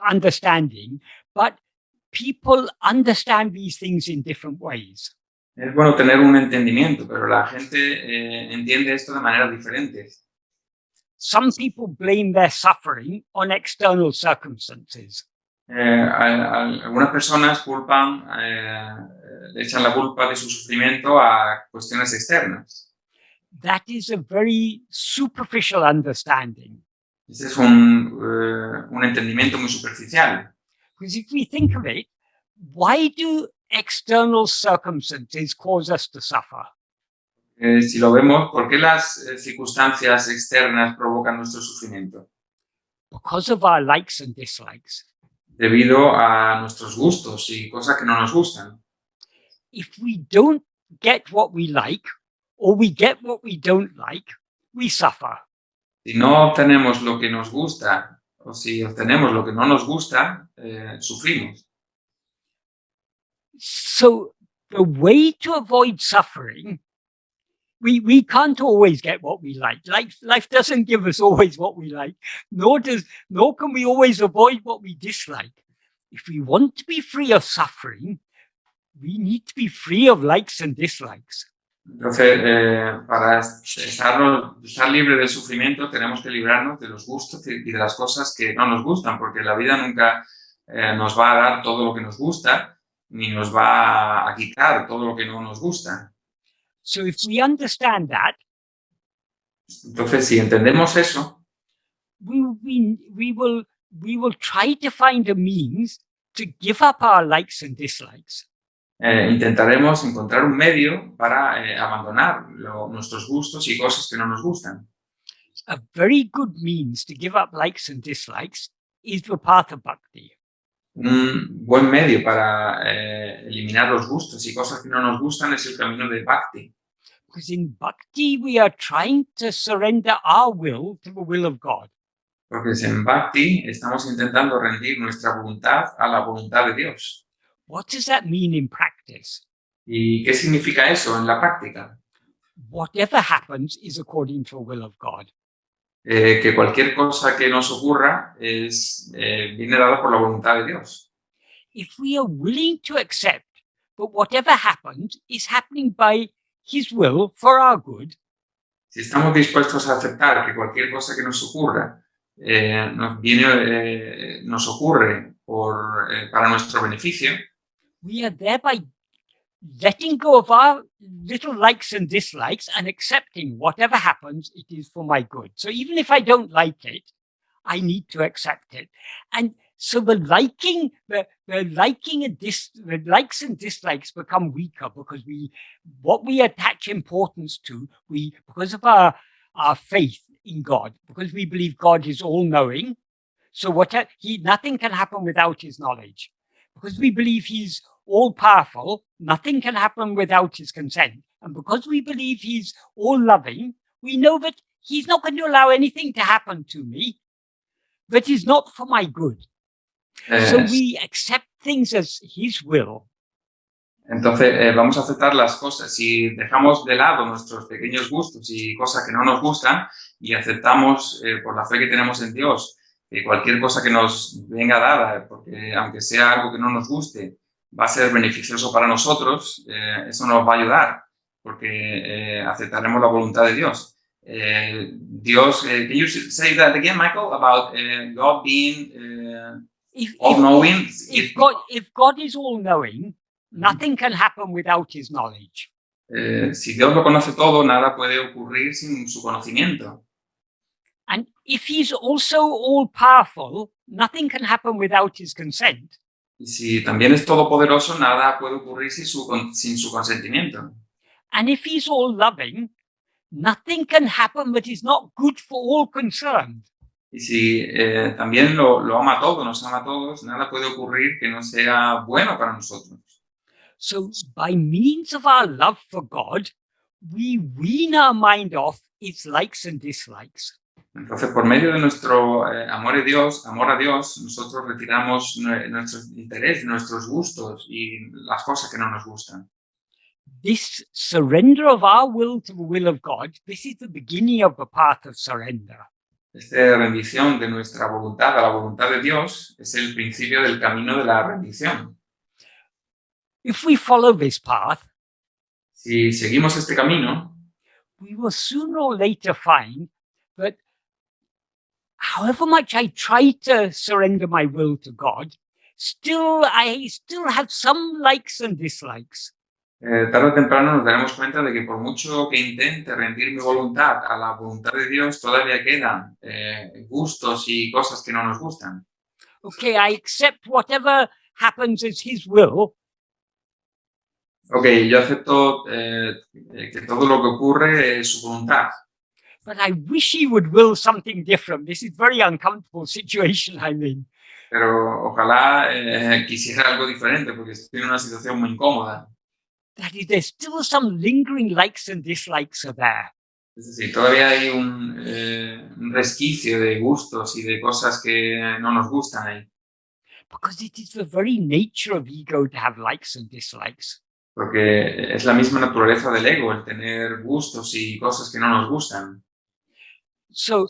understanding, but people understand these things in different ways. Es bueno tener un entendimiento, pero la gente entiende esto de maneras diferentes. Some people blame their suffering on external circumstances. Algunas personas le echan la culpa de su sufrimiento a cuestiones externas. That is a very superficial understanding. Este es un entendimiento muy superficial. Because if we think of it, why do external circumstances cause us to suffer? Si lo vemos, ¿por qué las circunstancias externas provocan nuestro sufrimiento? Because of our likes and dislikes. Debido a nuestros gustos y cosas que no nos gustan. If we don't get what we like, or we get what we don't like, we suffer. Si no obtenemos lo que nos gusta, o si obtenemos lo que no nos gusta, sufrimos. So the way to avoid suffering, we can't always get what we like. Life doesn't give us always what we like, nor can we always avoid what we dislike. If we want to be free of suffering, we need to be free of likes and dislikes. Entonces, para estar libre del sufrimiento, tenemos que librarnos de los gustos y de las cosas que no nos gustan, porque la vida nunca nos va a dar todo lo que nos gusta, ni nos va a quitar todo lo que no nos gusta. So if we understand that, entonces, si entendemos eso, we will try to find a means to give up our likes and dislikes. Intentaremos encontrar un medio para abandonar nuestros gustos y cosas que no nos gustan. A very good means to give up likes and dislikes is the path of bhakti. Un buen medio para eliminar los gustos y cosas que no nos gustan es el camino de bhakti. Because in bhakti we are trying to surrender our will to the will of God. Porque en Bhakti estamos intentando rendir nuestra voluntad a la voluntad de Dios. What does that mean in practice? ¿Y qué significa eso en la práctica? Whatever happens is according to the will of God. Que cualquier cosa que nos ocurra viene dada por la voluntad de Dios. If we are willing to accept that whatever happens is happening by His will for our good, Si estamos dispuestos a aceptar que cualquier cosa que nos ocurra nos ocurre para nuestro beneficio, we are thereby letting go of our little likes and dislikes and accepting whatever happens, it is for my good. So even if I don't like it, I need to accept it. And so the likes and dislikes become weaker because what we attach importance to, because of our faith in God, because we believe God is all-knowing, so nothing can happen without His knowledge. Because we believe He's all-powerful, nothing can happen without His consent. And because we believe He's all-loving, we know that He's not going to allow anything to happen to me that is not for my good. So we accept things as His will. Entonces vamos a aceptar las cosas. Si dejamos de lado nuestros pequeños gustos y cosas que no nos gustan y aceptamos por la fe que tenemos en Dios que cualquier cosa que nos venga dada, porque aunque sea algo que no nos guste, va a ser beneficioso para nosotros, eso nos va a ayudar, porque aceptaremos la voluntad de Dios. Dios, can you say that again, Michael, about God being all-knowing? If God is all-knowing, nothing can happen without His knowledge. Si Dios lo conoce todo, nada puede ocurrir sin su conocimiento. And if He's also all-powerful, nothing can happen without His consent. Y si también es todopoderoso, nada puede ocurrir sin su consentimiento. And if He's all-loving, nothing can happen that is not good for all concerned. Y si también lo ama todo, nos ama a todos, nada puede ocurrir que no sea bueno para nosotros. So by means of our love for God, we wean our mind off its likes and dislikes. Entonces, por medio de nuestro amor a Dios, nosotros retiramos nuestro interés, nuestros gustos y las cosas que no nos gustan. This surrender of our will to the will of God, this is the beginning of the path of surrender. Esta rendición de nuestra voluntad a la voluntad de Dios es el principio del camino de la rendición. If we follow this path, si seguimos este camino, we will sooner or later find that however much I try to surrender my will to God, I still have some likes and dislikes. Tarde o temprano nos daremos cuenta de que por mucho que intente rendir mi voluntad a la voluntad de Dios, todavía quedan gustos y cosas que no nos gustan. Okay, I accept whatever happens as His will. Okay, yo acepto que todo lo que ocurre es su voluntad. But I wish He would will something different. This is a very uncomfortable situation I'm in. Pero ojalá quisiera algo diferente porque estoy en una situación muy incómoda. That is, there's still some lingering likes and dislikes are there. Es decir, todavía hay un resquicio de gustos y de cosas que no nos gustan ahí. Because it is the very nature of ego to have likes and dislikes. Porque es la misma naturaleza del ego, el tener gustos y cosas que no nos gustan. So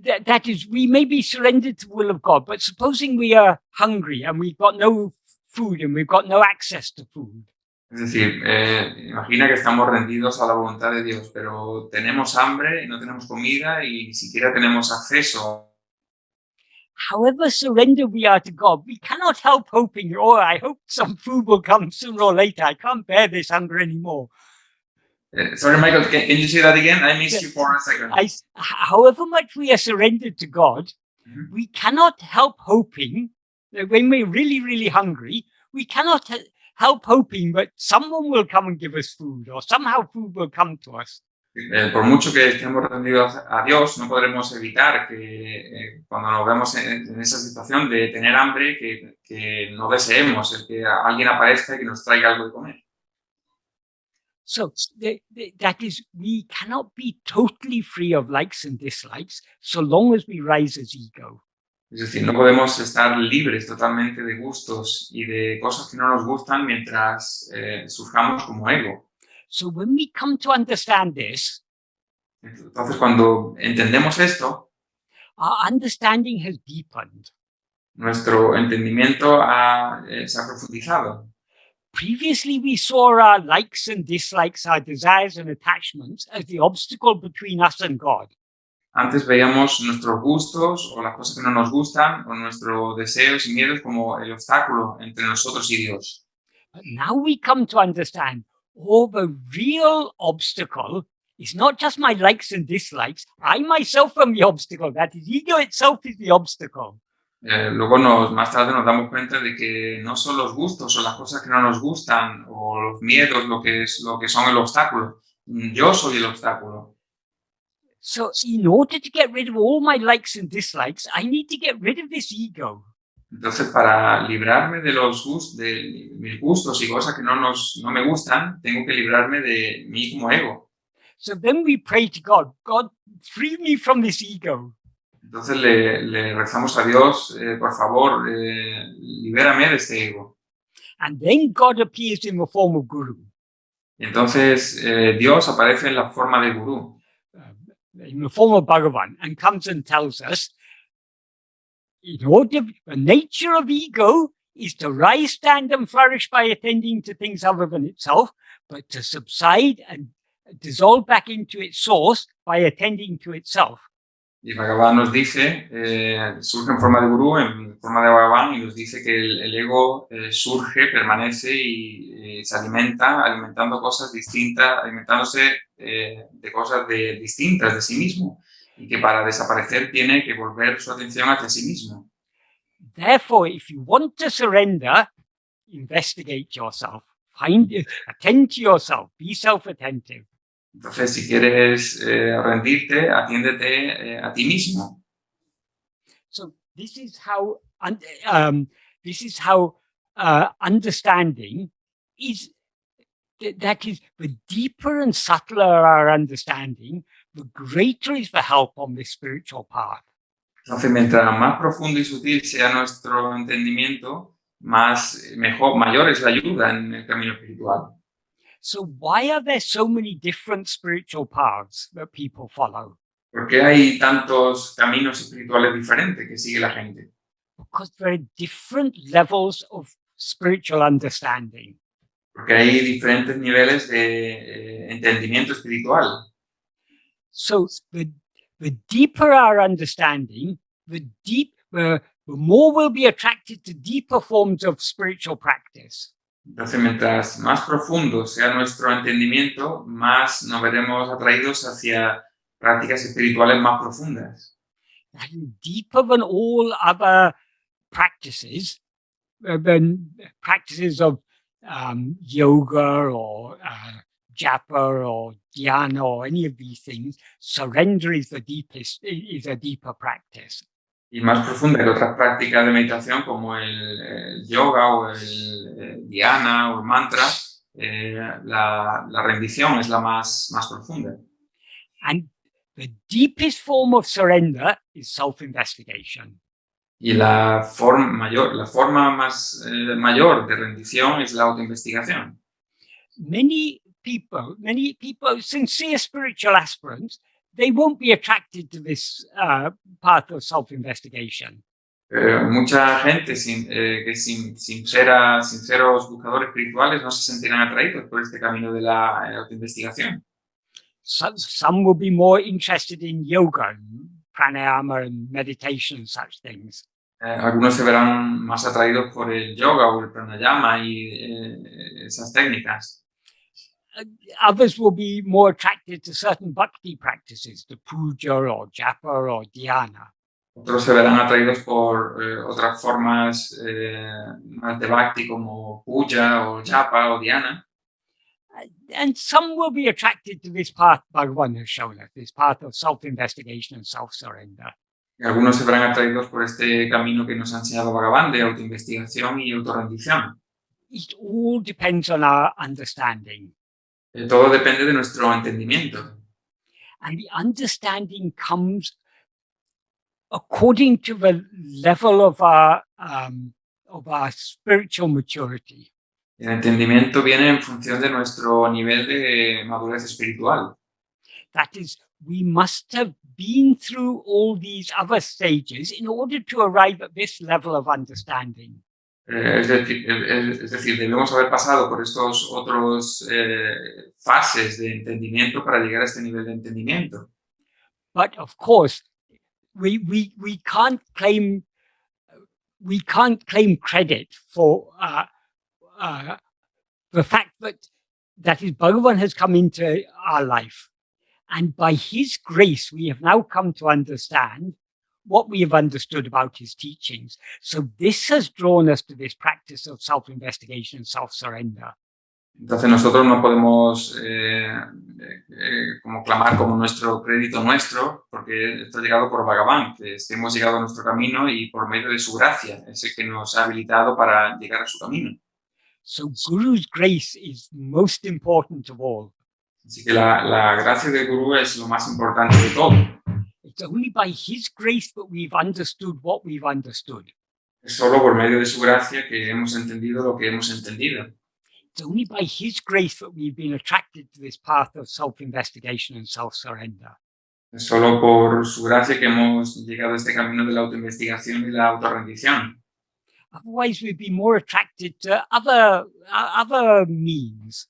that is, we may be surrendered to the will of God, but supposing we are hungry and we've got no food and we've got no access to food. Es decir, imagina que estamos rendidos a la voluntad de Dios, pero tenemos hambre y no tenemos comida y ni siquiera tenemos acceso. However surrendered we are to God, we cannot help hoping, oh, I hope some food will come sooner or later. I can't bear this hunger anymore. Sorry, Michael, can you say that again? I missed you for a second. However much we are surrendered to God, we cannot help hoping that when we're really, really hungry, we cannot help hoping that someone will come and give us food or somehow food will come to us. Por mucho que estemos rendidos a Dios, no podremos evitar que cuando nos vemos en esa situación de tener hambre, que no deseemos el que alguien aparezca y que nos traiga algo de comer. So that is, we cannot be totally free of likes and dislikes so long as we rise as ego. Es decir, no podemos estar libres totalmente de gustos y de cosas que no nos gustan mientras surjamos como ego. So when we come to understand this, Entonces, cuando entendemos esto, our understanding has deepened. nuestro entendimiento se ha profundizado. Previously, we saw our likes and dislikes, our desires and attachments as the obstacle between us and God. Antes veíamos nuestros gustos o las cosas que no nos gustan o nuestros deseos y miedos como el obstáculo entre nosotros y Dios. But now we come to understand, the real obstacle is not just my likes and dislikes. I myself am the obstacle. That is, ego itself is the obstacle. Luego más tarde nos damos cuenta de que no son los gustos o las cosas que no nos gustan o los miedos lo que son el obstáculo. Yo soy el obstáculo. So in order to get rid of all my likes and dislikes, I need to get rid of this ego. Entonces, para librarme de mis gustos y cosas que no me gustan, tengo que librarme de mí como ego. So then we pray to God, God, free me from this ego. Entonces le rezamos a Dios, por favor, libérame de este ego. And then God appears in the form of Guru. Entonces Dios aparece en la forma de gurú. In the form of Bhagavan, and comes and tells us, the nature of ego is to rise, stand, and flourish by attending to things other than itself, but to subside and dissolve back into its source by attending to itself. Y Bhagavan nos dice, surge en forma de gurú, en forma de Bhagavan, y nos dice que el ego surge, permanece y se alimentando cosas distintas, alimentándose de cosas distintas de sí mismo, y que para desaparecer tiene que volver su atención hacia sí mismo. Therefore, if you want to surrender, investigate yourself, attend to yourself, be self-attentive. Entonces, si quieres rendirte, atiéndete a ti mismo. So this is how understanding is. That is, the deeper and subtler our understanding, the greater is the help on this spiritual path. Entonces, mientras más profundo y sutil sea nuestro entendimiento, mayor es la ayuda en el camino espiritual. So why are there so many different spiritual paths that people follow? ¿Por qué hay tantos caminos espirituales diferentes que sigue la gente? Because there are different levels of spiritual understanding. Porque hay diferentes niveles de entendimiento espiritual. So the deeper our understanding, the more we'll be attracted to deeper forms of spiritual practice. Entonces, mientras más profundo sea nuestro entendimiento, más nos veremos atraídos hacia prácticas espirituales más profundas. And deeper than all other practices, than practices of yoga or japa or dhyana or any of these things, surrender is is a deeper practice. Y más profunda que otras prácticas de meditación como el yoga o el dhyana o el mantra, la rendición es la más profunda. And the deepest form of surrender is self-investigation. Y la forma más mayor de rendición es la autoinvestigación. Many people, sincere spiritual aspirants, they won't be attracted to this path of self-investigation. Mucha gente sinceros buscadores espirituales no se sentirán atraídos por este camino de la autoinvestigación. Some will be more interested in yoga, pranayama, and meditation, and such things. Algunos se verán más atraídos por el yoga o el pranayama y esas técnicas. Others will be more attracted to certain bhakti practices, the puja or japa or dhyana. Otros se verán atraídos por otras formas más de bhakti como puja o japa o dhyana. And some will be attracted to this path Bhagavan has shown us, this path of self-investigation and self-surrender. Y algunos se verán atraídos por este camino que nos ha enseñado Bhagavan de autoinvestigación y autorrendición. It all depends on our understanding. Todo depende de nuestro entendimiento. And the understanding comes according to the level of our spiritual maturity. El entendimiento viene en función de nuestro nivel de madurez espiritual. That is, we must have been through all these other stages in order to arrive at this level of understanding. Es decir, debemos haber pasado por estos otros fases de entendimiento para llegar a este nivel de entendimiento. But of course, we can't claim credit for the fact that his Bhagavan has come into our life. And by his grace, we have now come to understand what we have understood about his teachings. So this has drawn us to this practice of self-investigation and self-surrender. Entonces nosotros no podemos como clamar como nuestro crédito nuestro, porque esto ha llegado por Bhagavan, que hemos llegado a nuestro camino y por medio de su gracia, es el que nos ha habilitado para llegar a su camino. So Guru's grace is most important of all. Así que la gracia del Gurú es lo más importante de todo. It's only by his grace that we've understood what we've understood. Es solo por medio de su gracia que hemos entendido lo que hemos entendido. It's only by his grace that we've been attracted to this path of self-investigation and self-surrender. Es solo por su gracia que hemos llegado a este camino de la autoinvestigación y la autorrendición. Otherwise, we'd be more attracted to other means.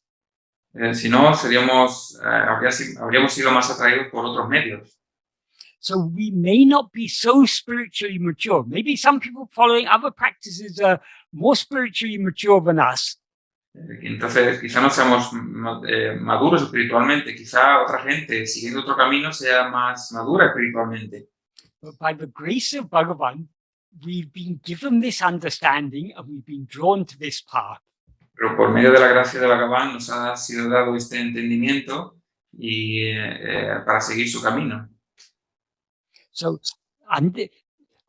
Si no, habríamos sido más atraídos por otros medios. So we may not be so spiritually mature. Maybe some people following other practices are more spiritually mature than us. Entonces, quizá no seamos maduros espiritualmente, quizá otra gente siguiendo otro camino sea más madura espiritualmente. But by the grace of Bhagavan, we've been given this understanding and we've been drawn to this path. Pero por medio de la gracia de Bhagavan nos ha sido dado este entendimiento y para seguir su camino. So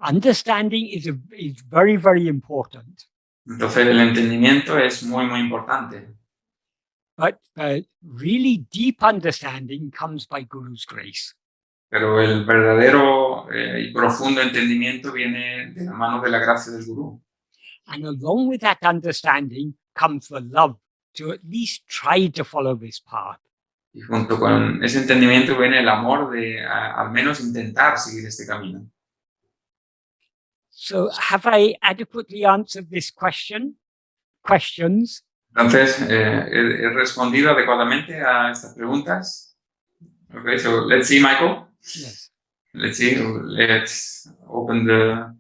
understanding is very, very important. Entonces el entendimiento es muy, muy importante. But really deep understanding comes by Guru's grace. Pero el verdadero y profundo entendimiento viene de la mano de la gracia del Gurú. And along with that understanding comes the love to at least try to follow this path. Y junto con ese entendimiento viene el amor de al menos intentar seguir este camino. So have I adequately answered this question? Questions? Entonces, he respondido adecuadamente a estas preguntas. Okay, so let's see, Michael. Yes. Let's see. Let's open the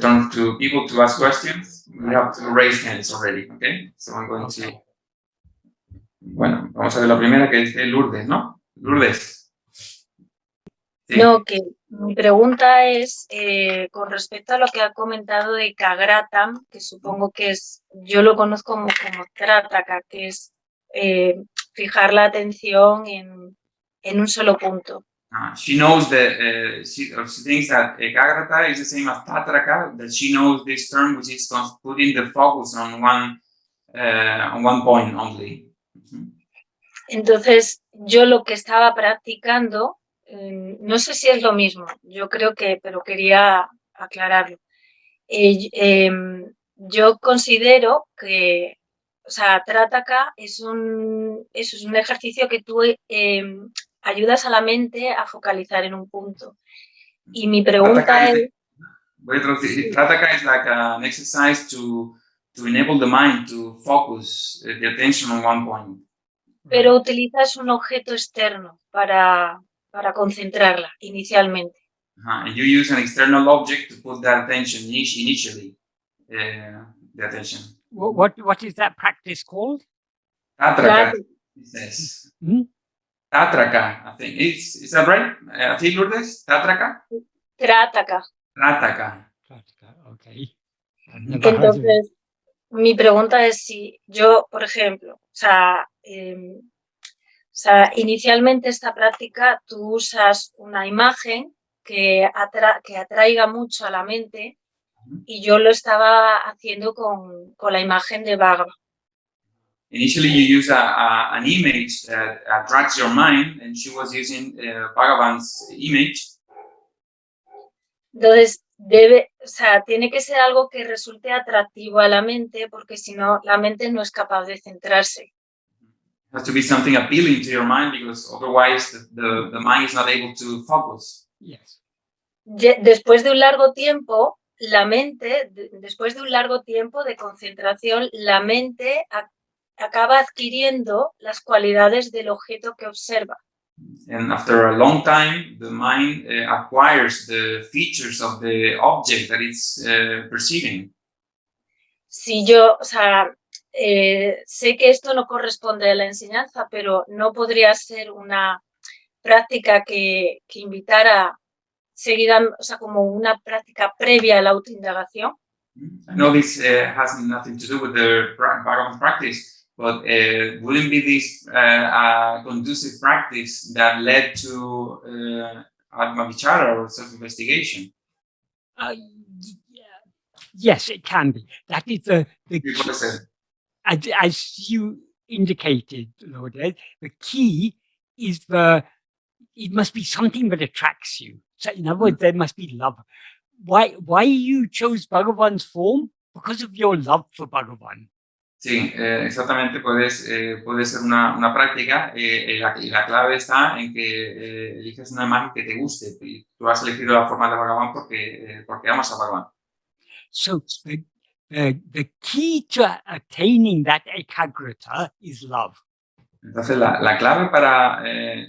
turn to people to ask questions. We have to raise hands already. Okay, so I'm going to. Bueno, vamos a ver la primera que es de Lourdes, ¿no? Lourdes. Sí. No, que mi pregunta es con respecto a lo que ha comentado de Ekagrata, que supongo que es, yo lo conozco como Trataka, que es fijar la atención en un solo punto. She knows that she thinks that Ekagrata is the same as Tatraka, that she knows this term, which is putting the focus on one point only. Entonces, yo lo que estaba practicando, no sé si es lo mismo, yo creo que, pero quería aclararlo. Yo considero que, o sea, Trataka es un ejercicio que tú ayudas a la mente a focalizar en un punto. Y mi pregunta es... Voy a traducir. Trataka is like an exercise to enable the mind to focus the attention on one point. Pero utilizas un objeto externo para concentrarla inicialmente. And you use an external object to put that attention initially, the attention. What is that practice called? Tatraka. Yes. Tatraka, I think. Is that right? I think Lourdes? Tatraka? Trataka. Trataka. Okay. Entonces, mi pregunta es si yo, por ejemplo, o sea, inicialmente esta práctica tú usas una imagen que atraiga mucho a la mente y yo lo estaba haciendo con la imagen de Bhagavan. initially you use an image that attracts your mind, and she was using Bhagavan's image. Entonces, tiene que ser algo que resulte atractivo a la mente, porque si no, la mente no es capaz de centrarse. It has to be something appealing to your mind, because otherwise the mind is not able to focus. Yes. Después de un largo tiempo, la mente, después de un largo tiempo de concentración, la mente acaba adquiriendo las cualidades del objeto que observa. And after a long time, the mind acquires the features of the object that it's perceiving. Si yo, sé que esto no corresponde a la enseñanza, pero no podría ser una práctica que invitara seguida, como una práctica previa a la autoindagación. I know this has nothing to do with the Bhagavan practice, but wouldn't be this a conducive practice that led to Atma-vichara or self-investigation? Yes, it can be. That is the key, as you indicated, Lord, the key is it must be something that attracts you. So in other words, there must be love. Why you chose Bhagavan's form? Because of your love for Bhagavan. Sí, exactamente, puede ser una práctica y la clave está en que eliges una imagen que te guste y tú has elegido la forma de Bhagavan porque amas a Bhagavan. So the key to attaining that Ekagrata is love. Entonces la clave para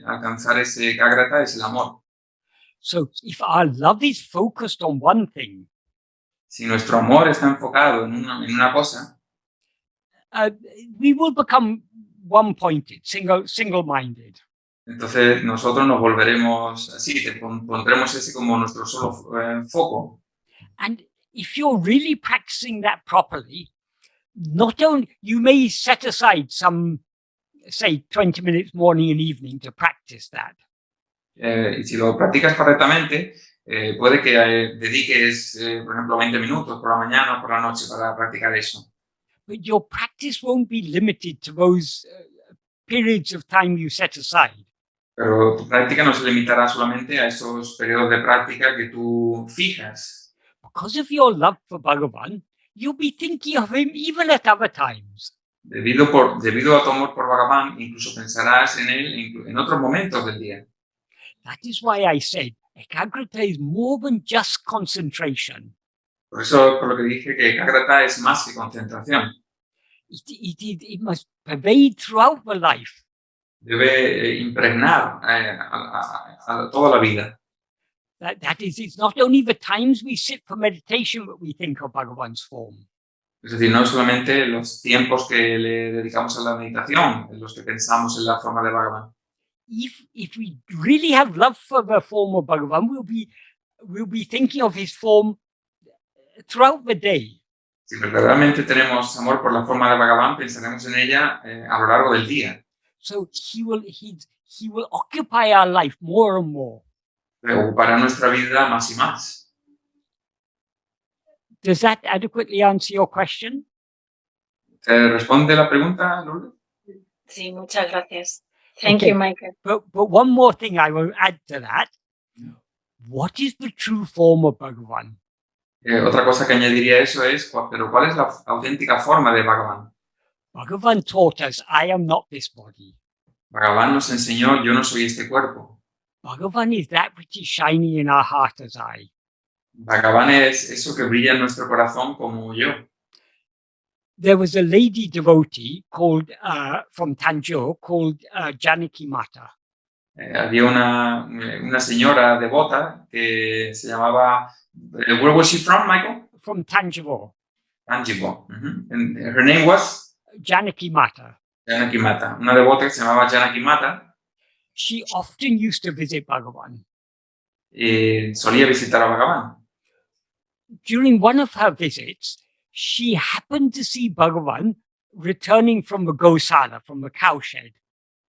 alcanzar ese Ekagrata es el amor. So if our love is focused on one thing, si nuestro amor está enfocado en una cosa, we will become one-pointed, single-minded. Entonces nosotros nos volveremos así, pondremos ese como nuestro solo foco. And if you're really practicing that properly, not only you may set aside some, say, 20 minutes morning and evening to practice that. Y si lo practicas correctamente, puede que dediques, por ejemplo, 20 minutos por la mañana o por la noche para practicar eso. But your practice won't be limited to those periods of time you set aside. Pero tu práctica no se limitará solamente a esos periodos de práctica que tú fijas. Because of your love for Bhagavan, you'll be thinking of him even at other times. Debido a tu amor por Bhagavan, incluso pensarás en él en otros momentos del día. That is why I said Ekagrata is more than just concentration. Por eso, por lo que dije que Ekagrata es más que concentración. It must pervade throughout the life. Debe impregnar a toda la vida. That is, it's not only the times we sit for meditation that we think of Bhagavan's form. Es decir, no solamente los tiempos que le dedicamos a la meditación, en los que pensamos en la forma de Bhagavan. If we really have love for the form of Bhagavan, we'll be thinking of his form throughout the day. Si verdaderamente tenemos amor por la forma de Bhagavan, pensaremos en ella a lo largo del día. So he will occupy our life more and more. Ocupará nuestra vida más y más. Does that adequately answer your question? ¿Te responde la pregunta, Lourdes? Sí, muchas gracias. Thank you, Michael. But one more thing I will add to that. What is the true form of Bhagavan? Otra cosa que añadiría a eso es, pero ¿cuál es la auténtica forma de Bhagavan? Bhagavan taught us, I am not this body. Bhagavan nos enseñó, yo no soy este cuerpo. Bhagavan is that which is shining in our heart as I. Bhagavan es eso que brilla en nuestro corazón como yo. There was a lady devotee called from Tanjore called Janaki Mata. Había una señora devota que se llamaba. Where was she from, Michael? From Tanjore. Tanjore. And her name was Janaki Mata. Janaki Mata. Una devota que se llamaba Janaki Mata. She often used to visit Bhagavan. Solía visitar a Bhagavan. During one of her visits, she happened to see Bhagavan returning from the Gosala, from the cowshed.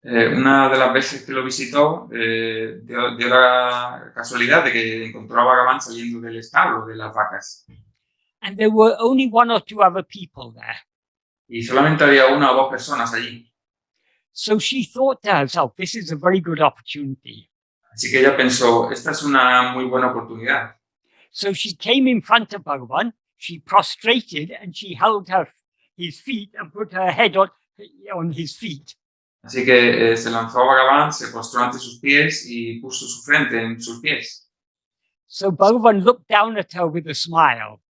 Una de las veces que lo visitó, dio la casualidad de que encontró a Bhagavan saliendo del establo de las vacas. And there were only one or two other people there. Y solamente había una o dos personas allí. So she thought to herself, this is a very good opportunity. Así que ella pensó, esta es una muy buena oportunidad. So she came in front of Bhagavan, she prostrated and she held his feet and put her head on his feet. Así que se lanzó a Bhagavan, se postró ante sus pies y puso su frente en sus pies. So Bhagavan looked down at her with a smile.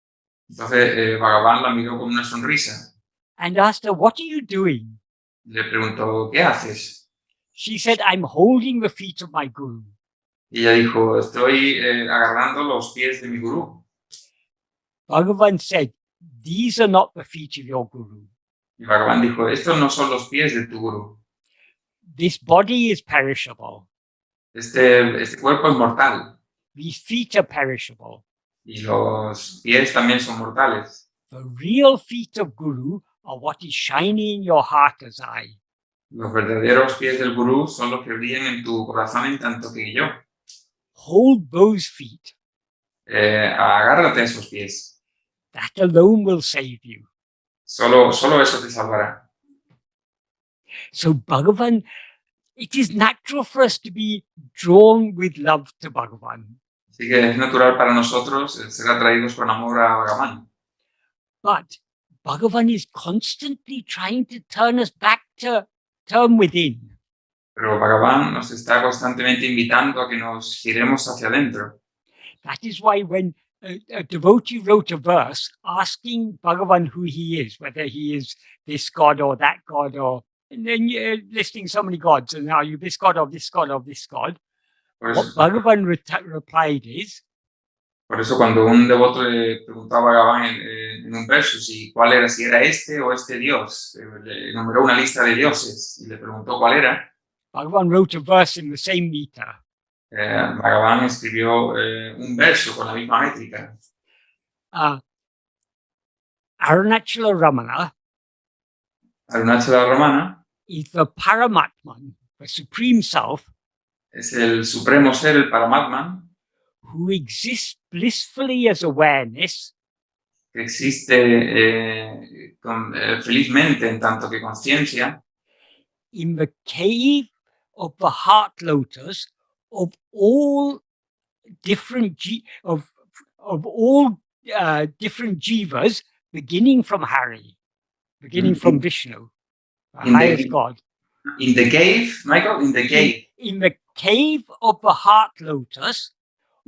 Entonces Bhagavan la miró con una sonrisa. And asked her, what are you doing? Le preguntó, ¿qué haces? She said, I'm holding the feet of my guru. Y ella dijo, estoy agarrando los pies de mi gurú. Bhagavan said, these are not the feet of your guru. Y Bhagavan dijo, estos no son los pies de tu gurú. This body is perishable. Este cuerpo es mortal. These feet are perishable. Y los pies también son mortales. The real feet of guru are what is shining in your heart as I. Los verdaderos pies del gurú son los que brillan en tu corazón en tanto que yo. Hold those feet. Agárrate a esos pies. That alone will save you. Solo eso te salvará. So Bhagavan, it is natural for us to be drawn with love to Bhagavan. Así que es natural para nosotros ser atraídos con amor a Bhagavan. But Bhagavan is constantly trying to turn us back to turn within. Pero Bhagavan nos está constantemente invitando a que nos giremos hacia adentro. That is why when a devotee wrote a verse asking Bhagavan who he is, whether he is this god or that god, or and then you're listing so many gods, and are you this god or this god or this god? What Bhagavan replied is, por eso cuando un devoto le preguntaba a Bhagavan en un verso si era este o este dios, le nombró una lista de dioses y le preguntó cuál era. Bhagavan wrote a verse in the same meter. Bhagavan escribió un verso con la misma métrica. Arunachala Ramana is the Paramatman, the Supreme Self, es el supremo ser, el Paramatman, who exists blissfully as awareness, que existe felizmente en tanto que conciencia, in the cave of the heart lotus of all different different jivas, beginning from Hari, beginning from Vishnu, the highest God. In the cave, Michael, in the cave. In the cave of the heart lotus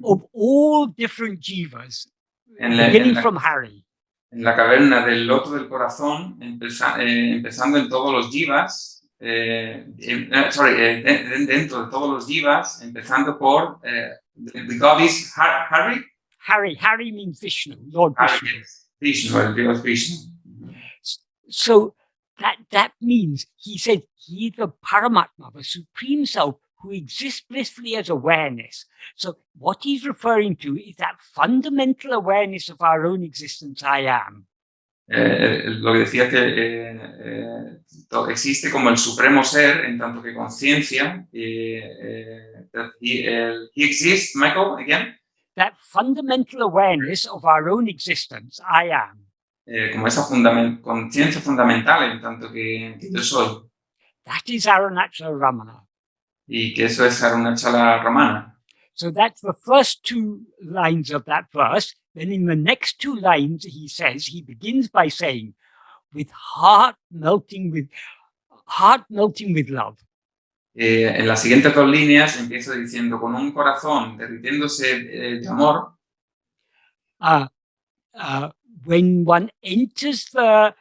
of all different jivas, beginning from Hari. En la caverna del loto del corazón, empezando en todos los jivas, dentro de todos los jivas, empezando por the god is Hari. Hari means Vishnu, Lord Vishnu. Vishnu, el dios Vishnu. So that means he said he the Paramatma, the Supreme Self, who exists blissfully as awareness. So what he's referring to is that fundamental awareness of our own existence, I am. Lo que decía que existe como el supremo ser en tanto que conciencia. He exists, Michael, again? That fundamental awareness of our own existence, I am. Como esa conciencia fundamental en tanto que yo soy. That is Arunachala Ramana. Y que eso es Arunachala Ramana. So that's the first two lines of that verse. Then in the next two lines, he begins by saying, with heart melting with love. En las siguientes dos líneas empieza diciendo, con un corazón derritiéndose de amor. When one enters the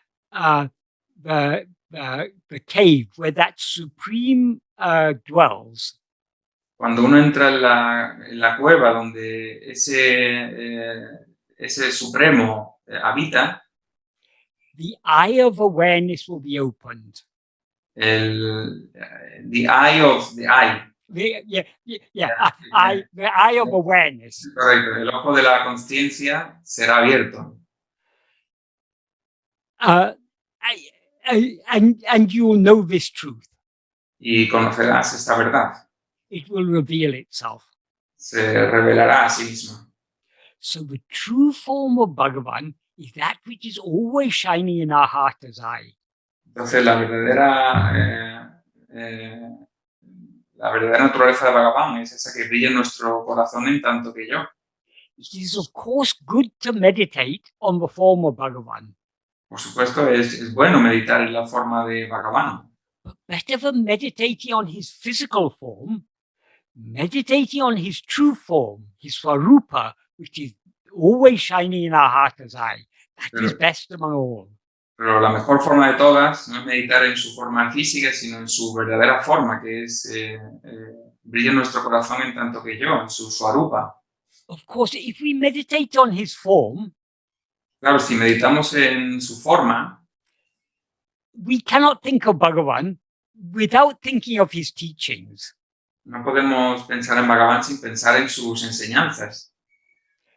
cave where that supreme dwells. Cuando uno entra en la cueva donde ese supremo habita, the eye of awareness will be opened. The eye of the eye. The eye of awareness. Correcto, el ojo de la conciencia será abierto. And you will know this truth. Y conocerás esta verdad. It will reveal itself. Se revelará a sí mismo. So the true form of Bhagavan is that which is always shining in our heart as I. Entonces, la verdadera naturaleza de Bhagavan es esa que brilla en nuestro corazón en tanto que yo. It is, of course, good to meditate on the form of Bhagavan. Por supuesto, es bueno meditar en la forma de Bhagavan. But better than meditating on his physical form, meditating on his true form, his Swarupa, which is always shining in our heart as I. That is best among all. Pero la mejor forma de todas no es meditar en su forma física, sino en su verdadera forma, que es brilla en nuestro corazón en tanto que yo, en su Swarupa. Of course, if we meditate on his form, claro, si meditamos en su forma, we cannot think of Bhagavan without thinking of his teachings. No podemos pensar en Bhagavan sin pensar en sus enseñanzas.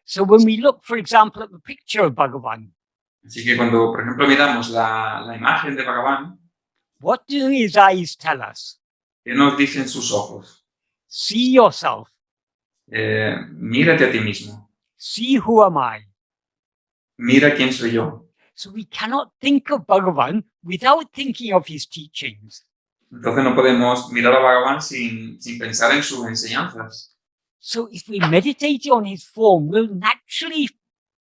So when we look, for example, at the picture of Bhagavan, así que cuando, por ejemplo, miramos la imagen de Bhagavan, what do his eyes tell us? ¿qué nos dicen sus ojos? See yourself. Mírate a ti mismo. See who am I. Mira quién soy yo. So we cannot think of Bhagavan without thinking of his teachings. Entonces no podemos mirar a Bhagavan sin pensar en sus enseñanzas. So if we meditate on his form, we'll naturally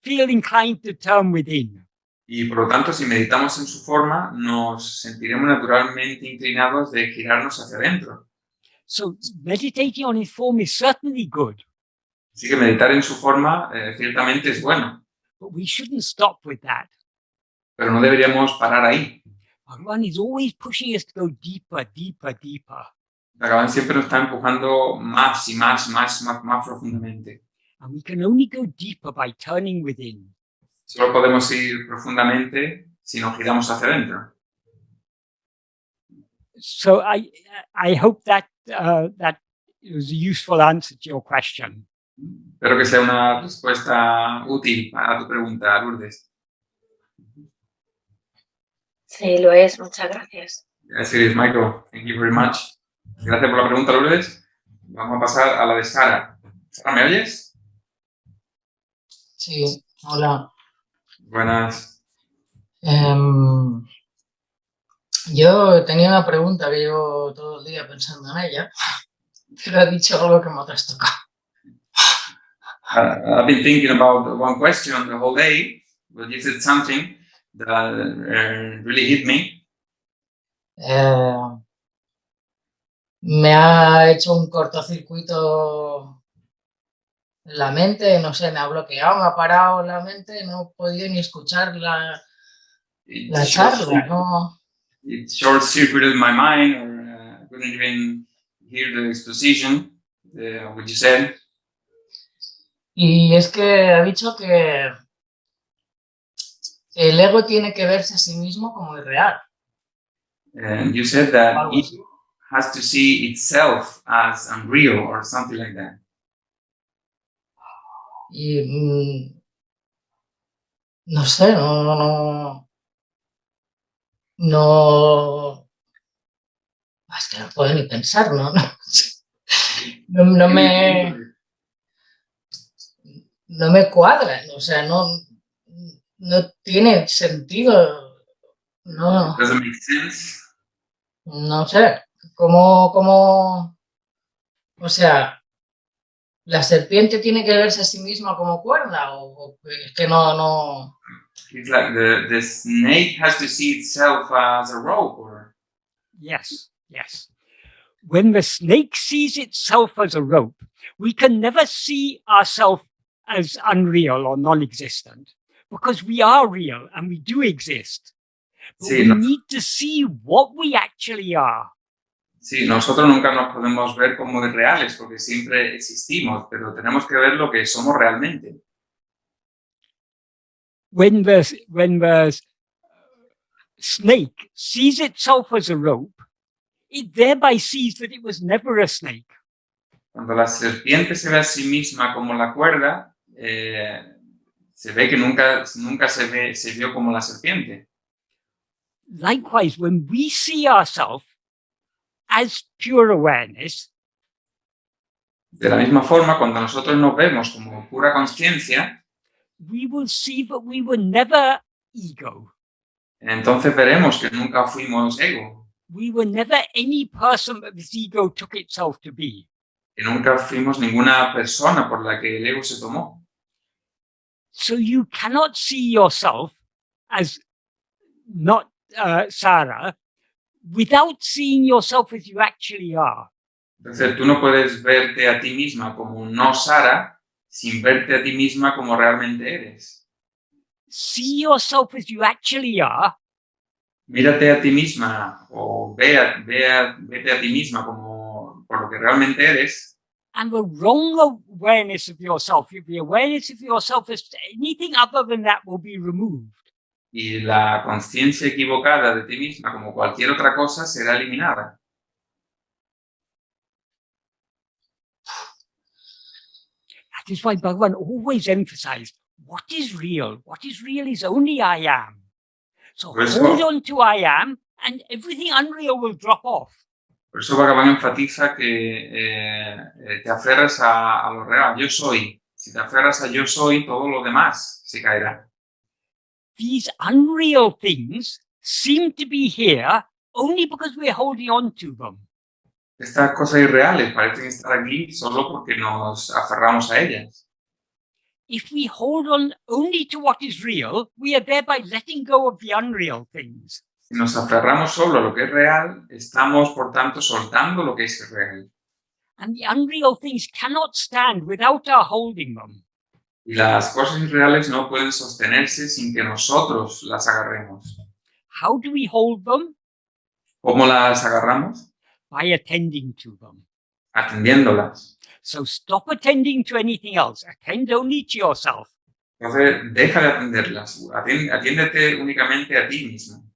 feel inclined to turn within. Y por lo tanto, si meditamos en su forma, nos sentiremos naturalmente inclinados de girarnos hacia adentro. So meditating on his form is certainly good. Así que meditar en su forma ciertamente es bueno. But we shouldn't stop with that. Pero no deberíamos parar ahí. Bhagavan is always pushing us to go deeper, deeper, deeper. Bhagavan siempre nos está empujando más y más profundamente. And we can only go deeper by turning within. Solo podemos ir profundamente si nos giramos hacia adentro. So I hope that that was a useful answer to your question. Espero que sea una respuesta útil a tu pregunta, Lourdes. Sí, lo es. Muchas gracias. Gracias, Michael. Thank you very much. Gracias por la pregunta, Lourdes. Vamos a pasar a la de Sara. Sara, ¿me oyes? Sí, hola. Buenas. Yo tenía una pregunta que llevo todo el día pensando en ella, pero ha dicho algo que me ha trastocado. I've been thinking about one question the whole day, but you said something that really hit me. Me ha hecho un cortocircuito en la mente, no sé, me ha bloqueado, me ha parado la mente, no he podido ni escuchar la charla, ¿no? It short-circuited my mind, or I couldn't even hear the exposition, what you said. Y es que ha dicho que el ego tiene que verse a sí mismo como irreal. And you said that it has to see itself as unreal or something like that. Y no sé, no, es que no puedo ni pensar, no me cuadra, o sea, no tiene sentido, no. Doesn't make sense. No sé, cómo, o sea, ¿la serpiente tiene que verse a sí misma como cuerda o es que no? It's like the snake has to see itself as a rope, or? Yes, yes. When the snake sees itself as a rope, we can never see ourselves as unreal or non-existent, because we are real and we do exist. But Sí, we need to see what we actually are. Sí, nosotros nunca nos podemos ver como irreales porque siempre existimos, pero tenemos que ver lo que somos realmente. When the snake sees itself as a rope, it thereby sees that it was never a snake. Cuando la serpiente se ve a sí misma como la cuerda, se ve que nunca se vio como la serpiente. Likewise, when we see ourselves as pure awareness, de la misma forma, cuando nosotros nos vemos como pura conciencia, we will see that we were never ego. entonces veremos que nunca fuimos ego, We were never any person that this ego took itself to be. que nunca fuimos ninguna persona por la que el ego se tomó. So you cannot see yourself as not Sarah without seeing yourself as you actually are. Entonces tú no puedes verte a ti misma como no Sara sin verte a ti misma como realmente eres. See yourself as you actually are. Mírate a ti misma o vete a ti misma como por lo que realmente eres. And the wrong awareness of yourself, the awareness of yourself as anything other than that will be removed. Y la conciencia equivocada de ti misma como cualquier otra cosa será eliminada. That is why Bhagavan always emphasized, what is real? What is real is only I am. So hold on to I am and everything unreal will drop off. Por eso Bhagavan enfatiza que te aferras a lo real, yo soy. Si te aferras a yo soy, todo lo demás se caerá. These unreal things seem to be here only because we're holding on to them. Estas cosas irreales parecen estar aquí solo porque nos aferramos a ellas. If we hold on only to what is real, we are thereby letting go of the unreal things. Si nos aferramos solo a lo que es real, estamos, por tanto, soltando lo que es real. And the unreal things cannot stand without our holding them. Y las cosas irreales no pueden sostenerse sin que nosotros las agarremos. How do we hold them? ¿Cómo las agarramos? By attending to them. Atendiéndolas. So stop attending to anything else. Attend only to yourself. Entonces, deja de atenderlas. Atiéndete únicamente a ti mismo.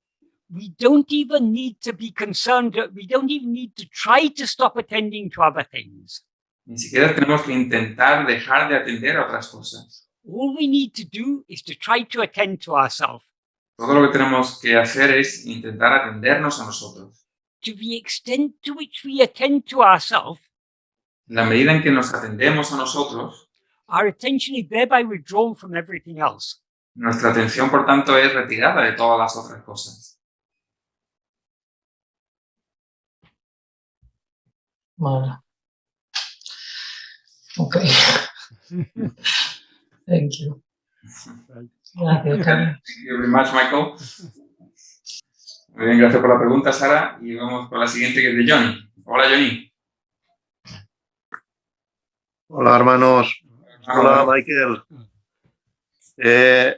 We don't even need to be concerned. We don't even need to try to stop attending to other things. Ni siquiera tenemos que intentar dejar de atender a otras cosas. All we need to do is to try to attend to ourselves. Todo lo que tenemos que hacer es intentar atendernos a nosotros. To the extent to which we attend to ourselves, En la medida en que nos atendemos a nosotros, our attention is thereby withdrawn from everything else. nuestra atención, por tanto, es retirada de todas las otras cosas. Vale. Ok. Thank you. Gracias, Carlos. Thank you very much, Michael. Muy bien, gracias por la pregunta, Sara. Y vamos con la siguiente, que es de Johnny. Hola, Johnny. Hola, hermanos. Hola, Michael.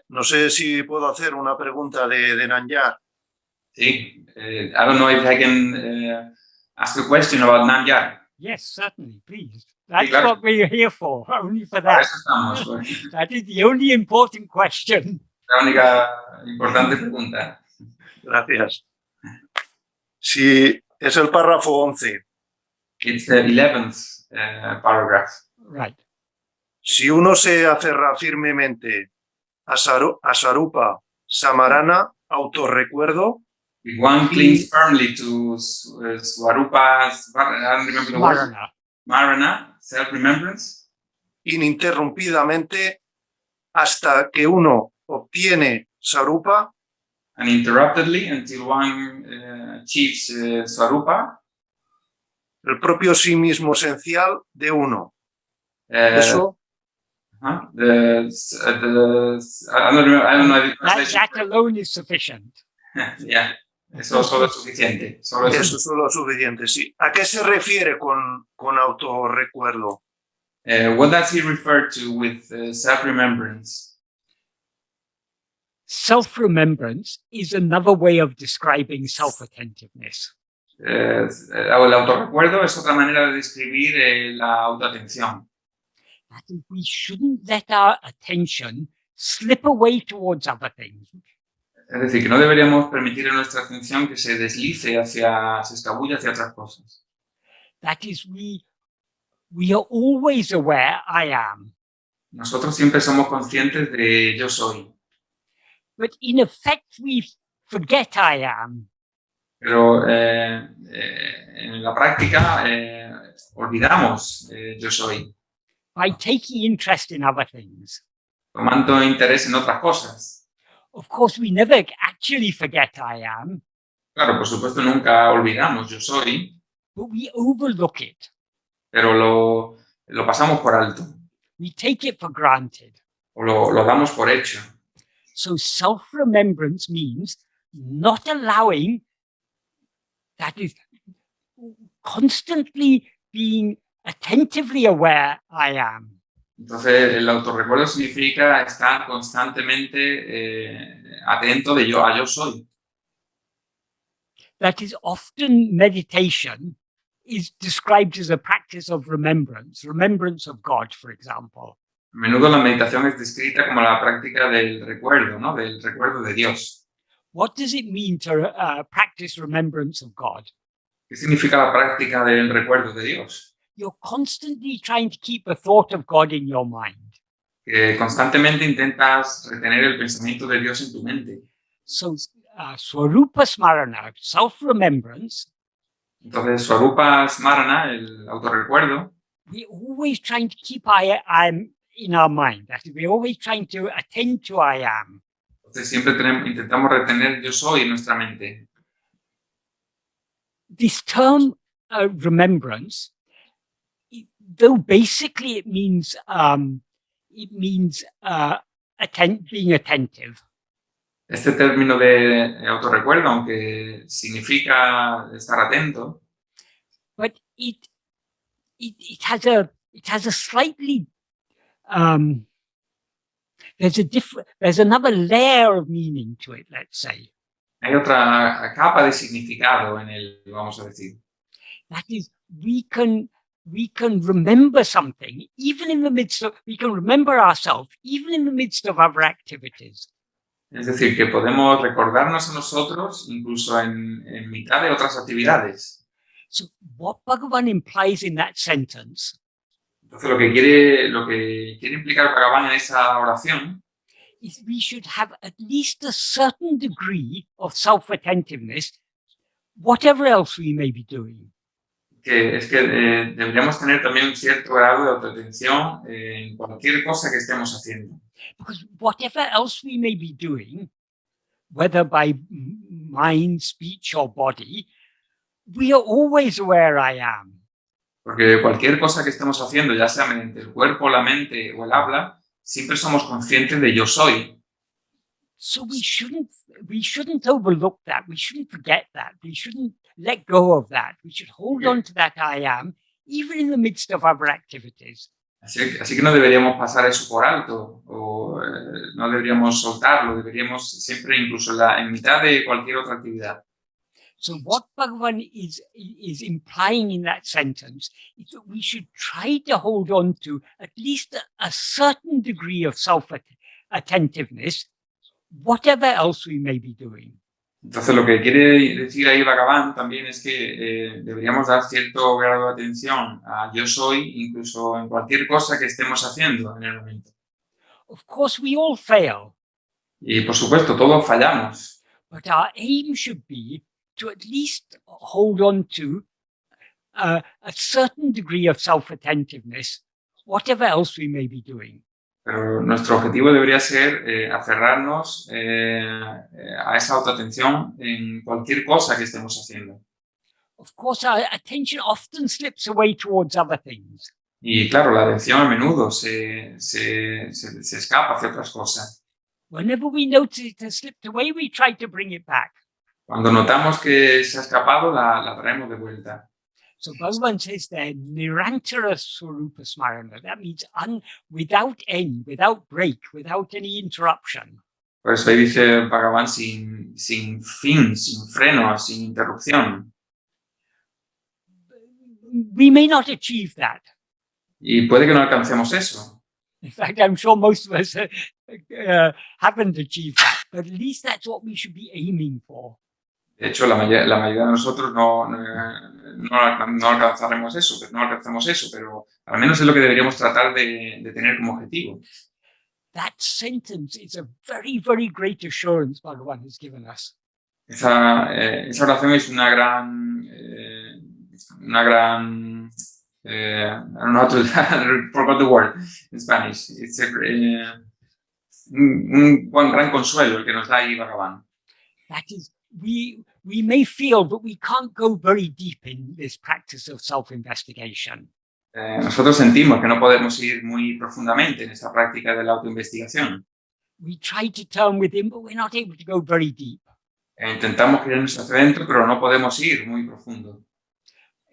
No sé si puedo hacer una pregunta de Nanyar. Sí. I don't know if I can ask a question about Namyar. Yes, certainly, please. That's claro. what we're here for, only for Para that. eso estamos. That is the only important question. La única importante pregunta. Gracias. Si es el párrafo 11. It's the 11th paragraph. Right. Si uno se aferra firmemente a Sarupa, Samarana, autorrecuerdo. If one clings firmly to Swarupa, I don't remember the word. Marana, self-remembrance. Ininterrumpidamente hasta que uno obtiene Sarupa. Uninterruptedly until one achieves Swarupa. El propio sí mismo esencial de uno. Eso. I don't know. That alone is sufficient. Yeah. Eso solo es suficiente. Eso solo es suficiente, sí. ¿A qué se refiere con autorrecuerdo? What does he refer to with self-remembrance? Self-remembrance is another way of describing self-attentiveness. El autorrecuerdo es otra manera de describir la autoatención. That is, we shouldn't let our attention slip away towards other things. Es decir, que no deberíamos permitir a nuestra atención que se deslice se escabulle hacia otras cosas. That is, we are always aware I am. Nosotros siempre somos conscientes de yo soy. But in effect, we forget I am. Pero en la práctica olvidamos yo soy. By taking interest in other things. Tomando interés en otras cosas. Of course, we never actually forget I am, Claro, por supuesto, nunca olvidamos yo soy, but we overlook it. pero lo pasamos por alto We take it for granted. o lo damos por hecho. So self-remembrance means not allowing, that is, constantly being attentively aware I am. Entonces, el autorrecuerdo significa estar constantemente atento de a yo soy. That is, often meditation is described as a practice of remembrance of God, for example. A menudo la meditación es descrita como la práctica del recuerdo, ¿no? Del recuerdo de Dios. What does it mean to practice remembrance of God? ¿Qué significa la práctica del recuerdo de Dios? You're constantly trying to keep a thought of God in your mind. Que constantemente intentas retener el pensamiento de Dios en tu mente. So, Swarupa Smarana, self-remembrance. Entonces, Swarupa Smarana, el autorrecuerdo, We're always trying to keep I am in our mind. That is, we're always trying to attend to I am. entonces siempre intentamos retener yo soy en nuestra mente. This term remembrance, though basically it means being attentive. Este término de autorrecuerdo, aunque significa estar atento, But it has a slightly there's another layer of meaning to it, let's say. hay otra capa de significado en él, vamos a decir. That is, we can remember something even in the midst of, we can remember ourselves even in the midst of other activities. Es decir, que podemos recordarnos a nosotros incluso en mitad de otras actividades. So what Bhagavan implies in that sentence Entonces, lo que quiere implicar Bhagavan en esa oración is we should have at least a certain degree of self-attentiveness, whatever else we may be doing. que es que deberíamos tener también un cierto grado de autoatención en cualquier cosa que estemos haciendo. Because whatever else we may be doing, whether by mind, speech, or body, we are always aware I am. Porque cualquier cosa que estemos haciendo, ya sea mediante el cuerpo, la mente o el habla, siempre somos conscientes de yo soy. So we shouldn't overlook that. We shouldn't forget that. We shouldn't let go of that. We should hold on to that I am, even in the midst of other activities. Así que no deberíamos pasar eso por alto, o no deberíamos soltarlo, deberíamos siempre, incluso en mitad de cualquier otra actividad. So what Bhagavan is implying in that sentence is that we should try to hold on to at least a certain degree of self-attentiveness, whatever else we may be doing. Entonces, lo que quiere decir ahí Bhagavan también es que deberíamos dar cierto grado de atención a yo soy, incluso en cualquier cosa que estemos haciendo en el momento. Of course, we all fail. Y por supuesto, todos fallamos. But our aim should be to at least hold on to a certain degree of self-attentiveness, whatever else we may be doing. Pero nuestro objetivo debería ser aferrarnos a esa autoatención en cualquier cosa que estemos haciendo. Of course, our attention often slips away towards other things. Y claro, la atención a menudo se escapa hacia otras cosas. Whenever we notice it has slipped away, we try to bring it back. Cuando notamos que se ha escapado, la traemos de vuelta. So Bhagavan says there, Nirantara Swarupa Smarana. That means without end, without break, without any interruption. Por eso ahí dice Bhagavan sin fin, sin freno, sin interrupción. We may not achieve that. Y puede que no alcancemos eso. In fact, I'm sure most of us haven't achieved that, but at least that's what we should be aiming for. De hecho, la mayoría de nosotros no alcanzaremos eso, no alcanzamos eso, pero al menos es lo que deberíamos tratar de tener como objetivo. That sentence is a very, very great assurance Bhagavan has given us. Esa oración es una gran I don't know how to forgot the word in Spanish. It's un gran consuelo el que nos da ahí Bhagavan. That is, we may feel that we can't go very deep in this practice of self-investigation. Nosotros sentimos que no podemos ir muy profundamente en esta práctica de la autoinvestigación. We try to turn within, but we're not able to go very deep. Intentamos irnos hacia adentro, pero no podemos ir muy profundo.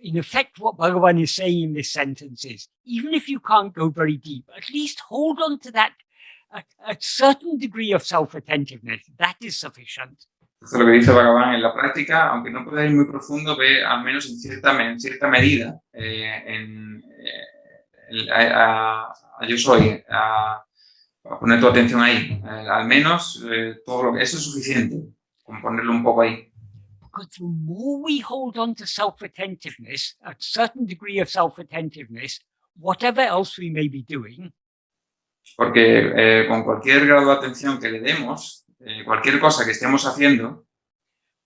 In effect, what Bhagavan is saying in this sentence is, even if you can't go very deep, at least hold on to that, a certain degree of self-attentiveness. That is sufficient. Esto es lo que dice Bhagavan en la práctica, aunque no pueda ir muy profundo, ve al menos en cierta medida a Yo Soy, a poner tu atención ahí. Al menos eso es suficiente, con ponerlo un poco ahí. Because the more we hold on to self-attentiveness, a certain degree of self-attentiveness, whatever else we may be doing, porque con cualquier grado de atención que le demos, cualquier cosa que estemos haciendo,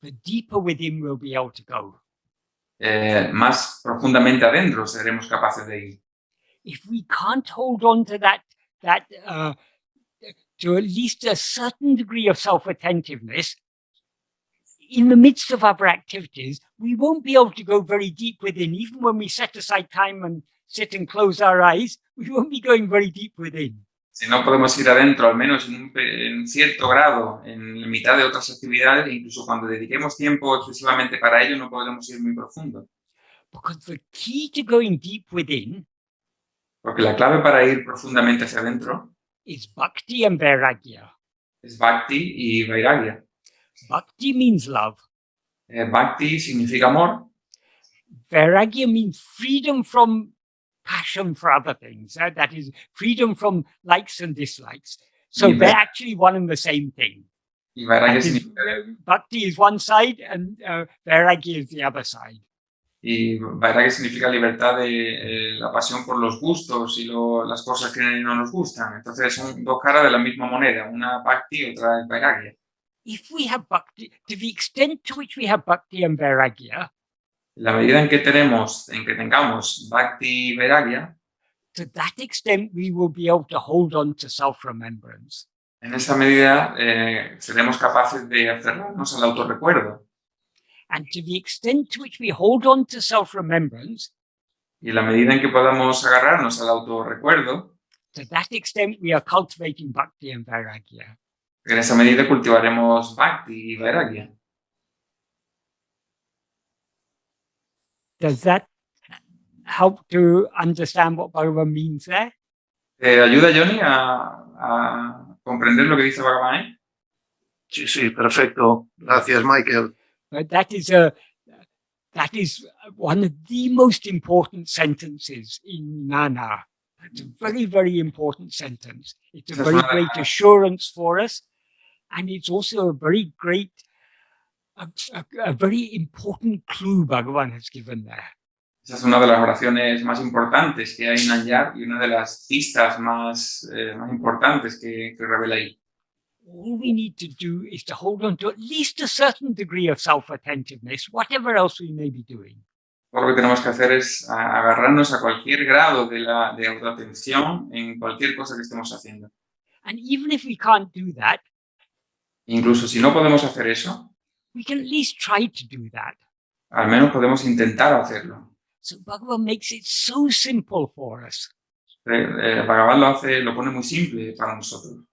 the deeper within we'll be able to go. Más profundamente adentro seremos capaces de ir. If we can't hold on to that to at least a certain degree of self-attentiveness, in the midst of our activities, we won't be able to go very deep within. Even when we set aside time and sit and close our eyes, we won't be going very deep within. Si no podemos ir adentro, al menos en cierto grado, en la mitad de otras actividades, incluso cuando dediquemos tiempo exclusivamente para ello, no podremos ir muy profundo. Because the key to going deep within, porque la clave para ir profundamente hacia adentro is bhakti and vairagya. Es bhakti y vairagya. Bhakti means love. Bhakti significa amor. Vairagya means freedom from passion for other things. That is, freedom from likes and dislikes. So they're actually one and the same thing. Y vairagya significa... Bhakti is one side and vairagya is the other side. Y vairagya significa libertad de la pasión por los gustos y las cosas que no nos gustan. Entonces son dos caras de la misma moneda, una bhakti y otra es vairagya. If we have bhakti, to the extent to which we have bhakti and vairagya, la medida en que tengamos bhakti y vairagya, to that extent we will be able to hold on to self-remembrance. En esa medida seremos capaces de aferrarnos al autorrecuerdo. And to the extent to which we hold on to self-remembrance, y la medida en que podamos agarrarnos al autorrecuerdo, to that extent we are cultivating bhakti and vairagya. En esa medida cultivaremos bhakti y vairagya. Does that help to understand what Bhagavan means there? ¿Ayuda, Johnny, a comprender lo que dice Bhagavan? Sí, sí, perfecto. Gracias, Michael. But that is one of the most important sentences in Nana. It's a very, very important sentence. It's a very great assurance for us. And it's also a very great, a very important clue Bhagavan has given there. Esa es una de las oraciones más importantes que hay en Anyar y una de las pistas más importantes que revela ahí. All we need to do is to hold on to at least a certain degree of self-attentiveness, whatever else we may be doing. Todo lo que tenemos que hacer es agarrarnos a cualquier grado de autoatención en cualquier cosa que estemos haciendo. And even if we can't do that, incluso si no podemos hacer eso, we can at least try to do that. Al menos podemos intentar hacerlo. So Bhagavan makes it so simple for us. Bhagavan lo pone muy simple para nosotros.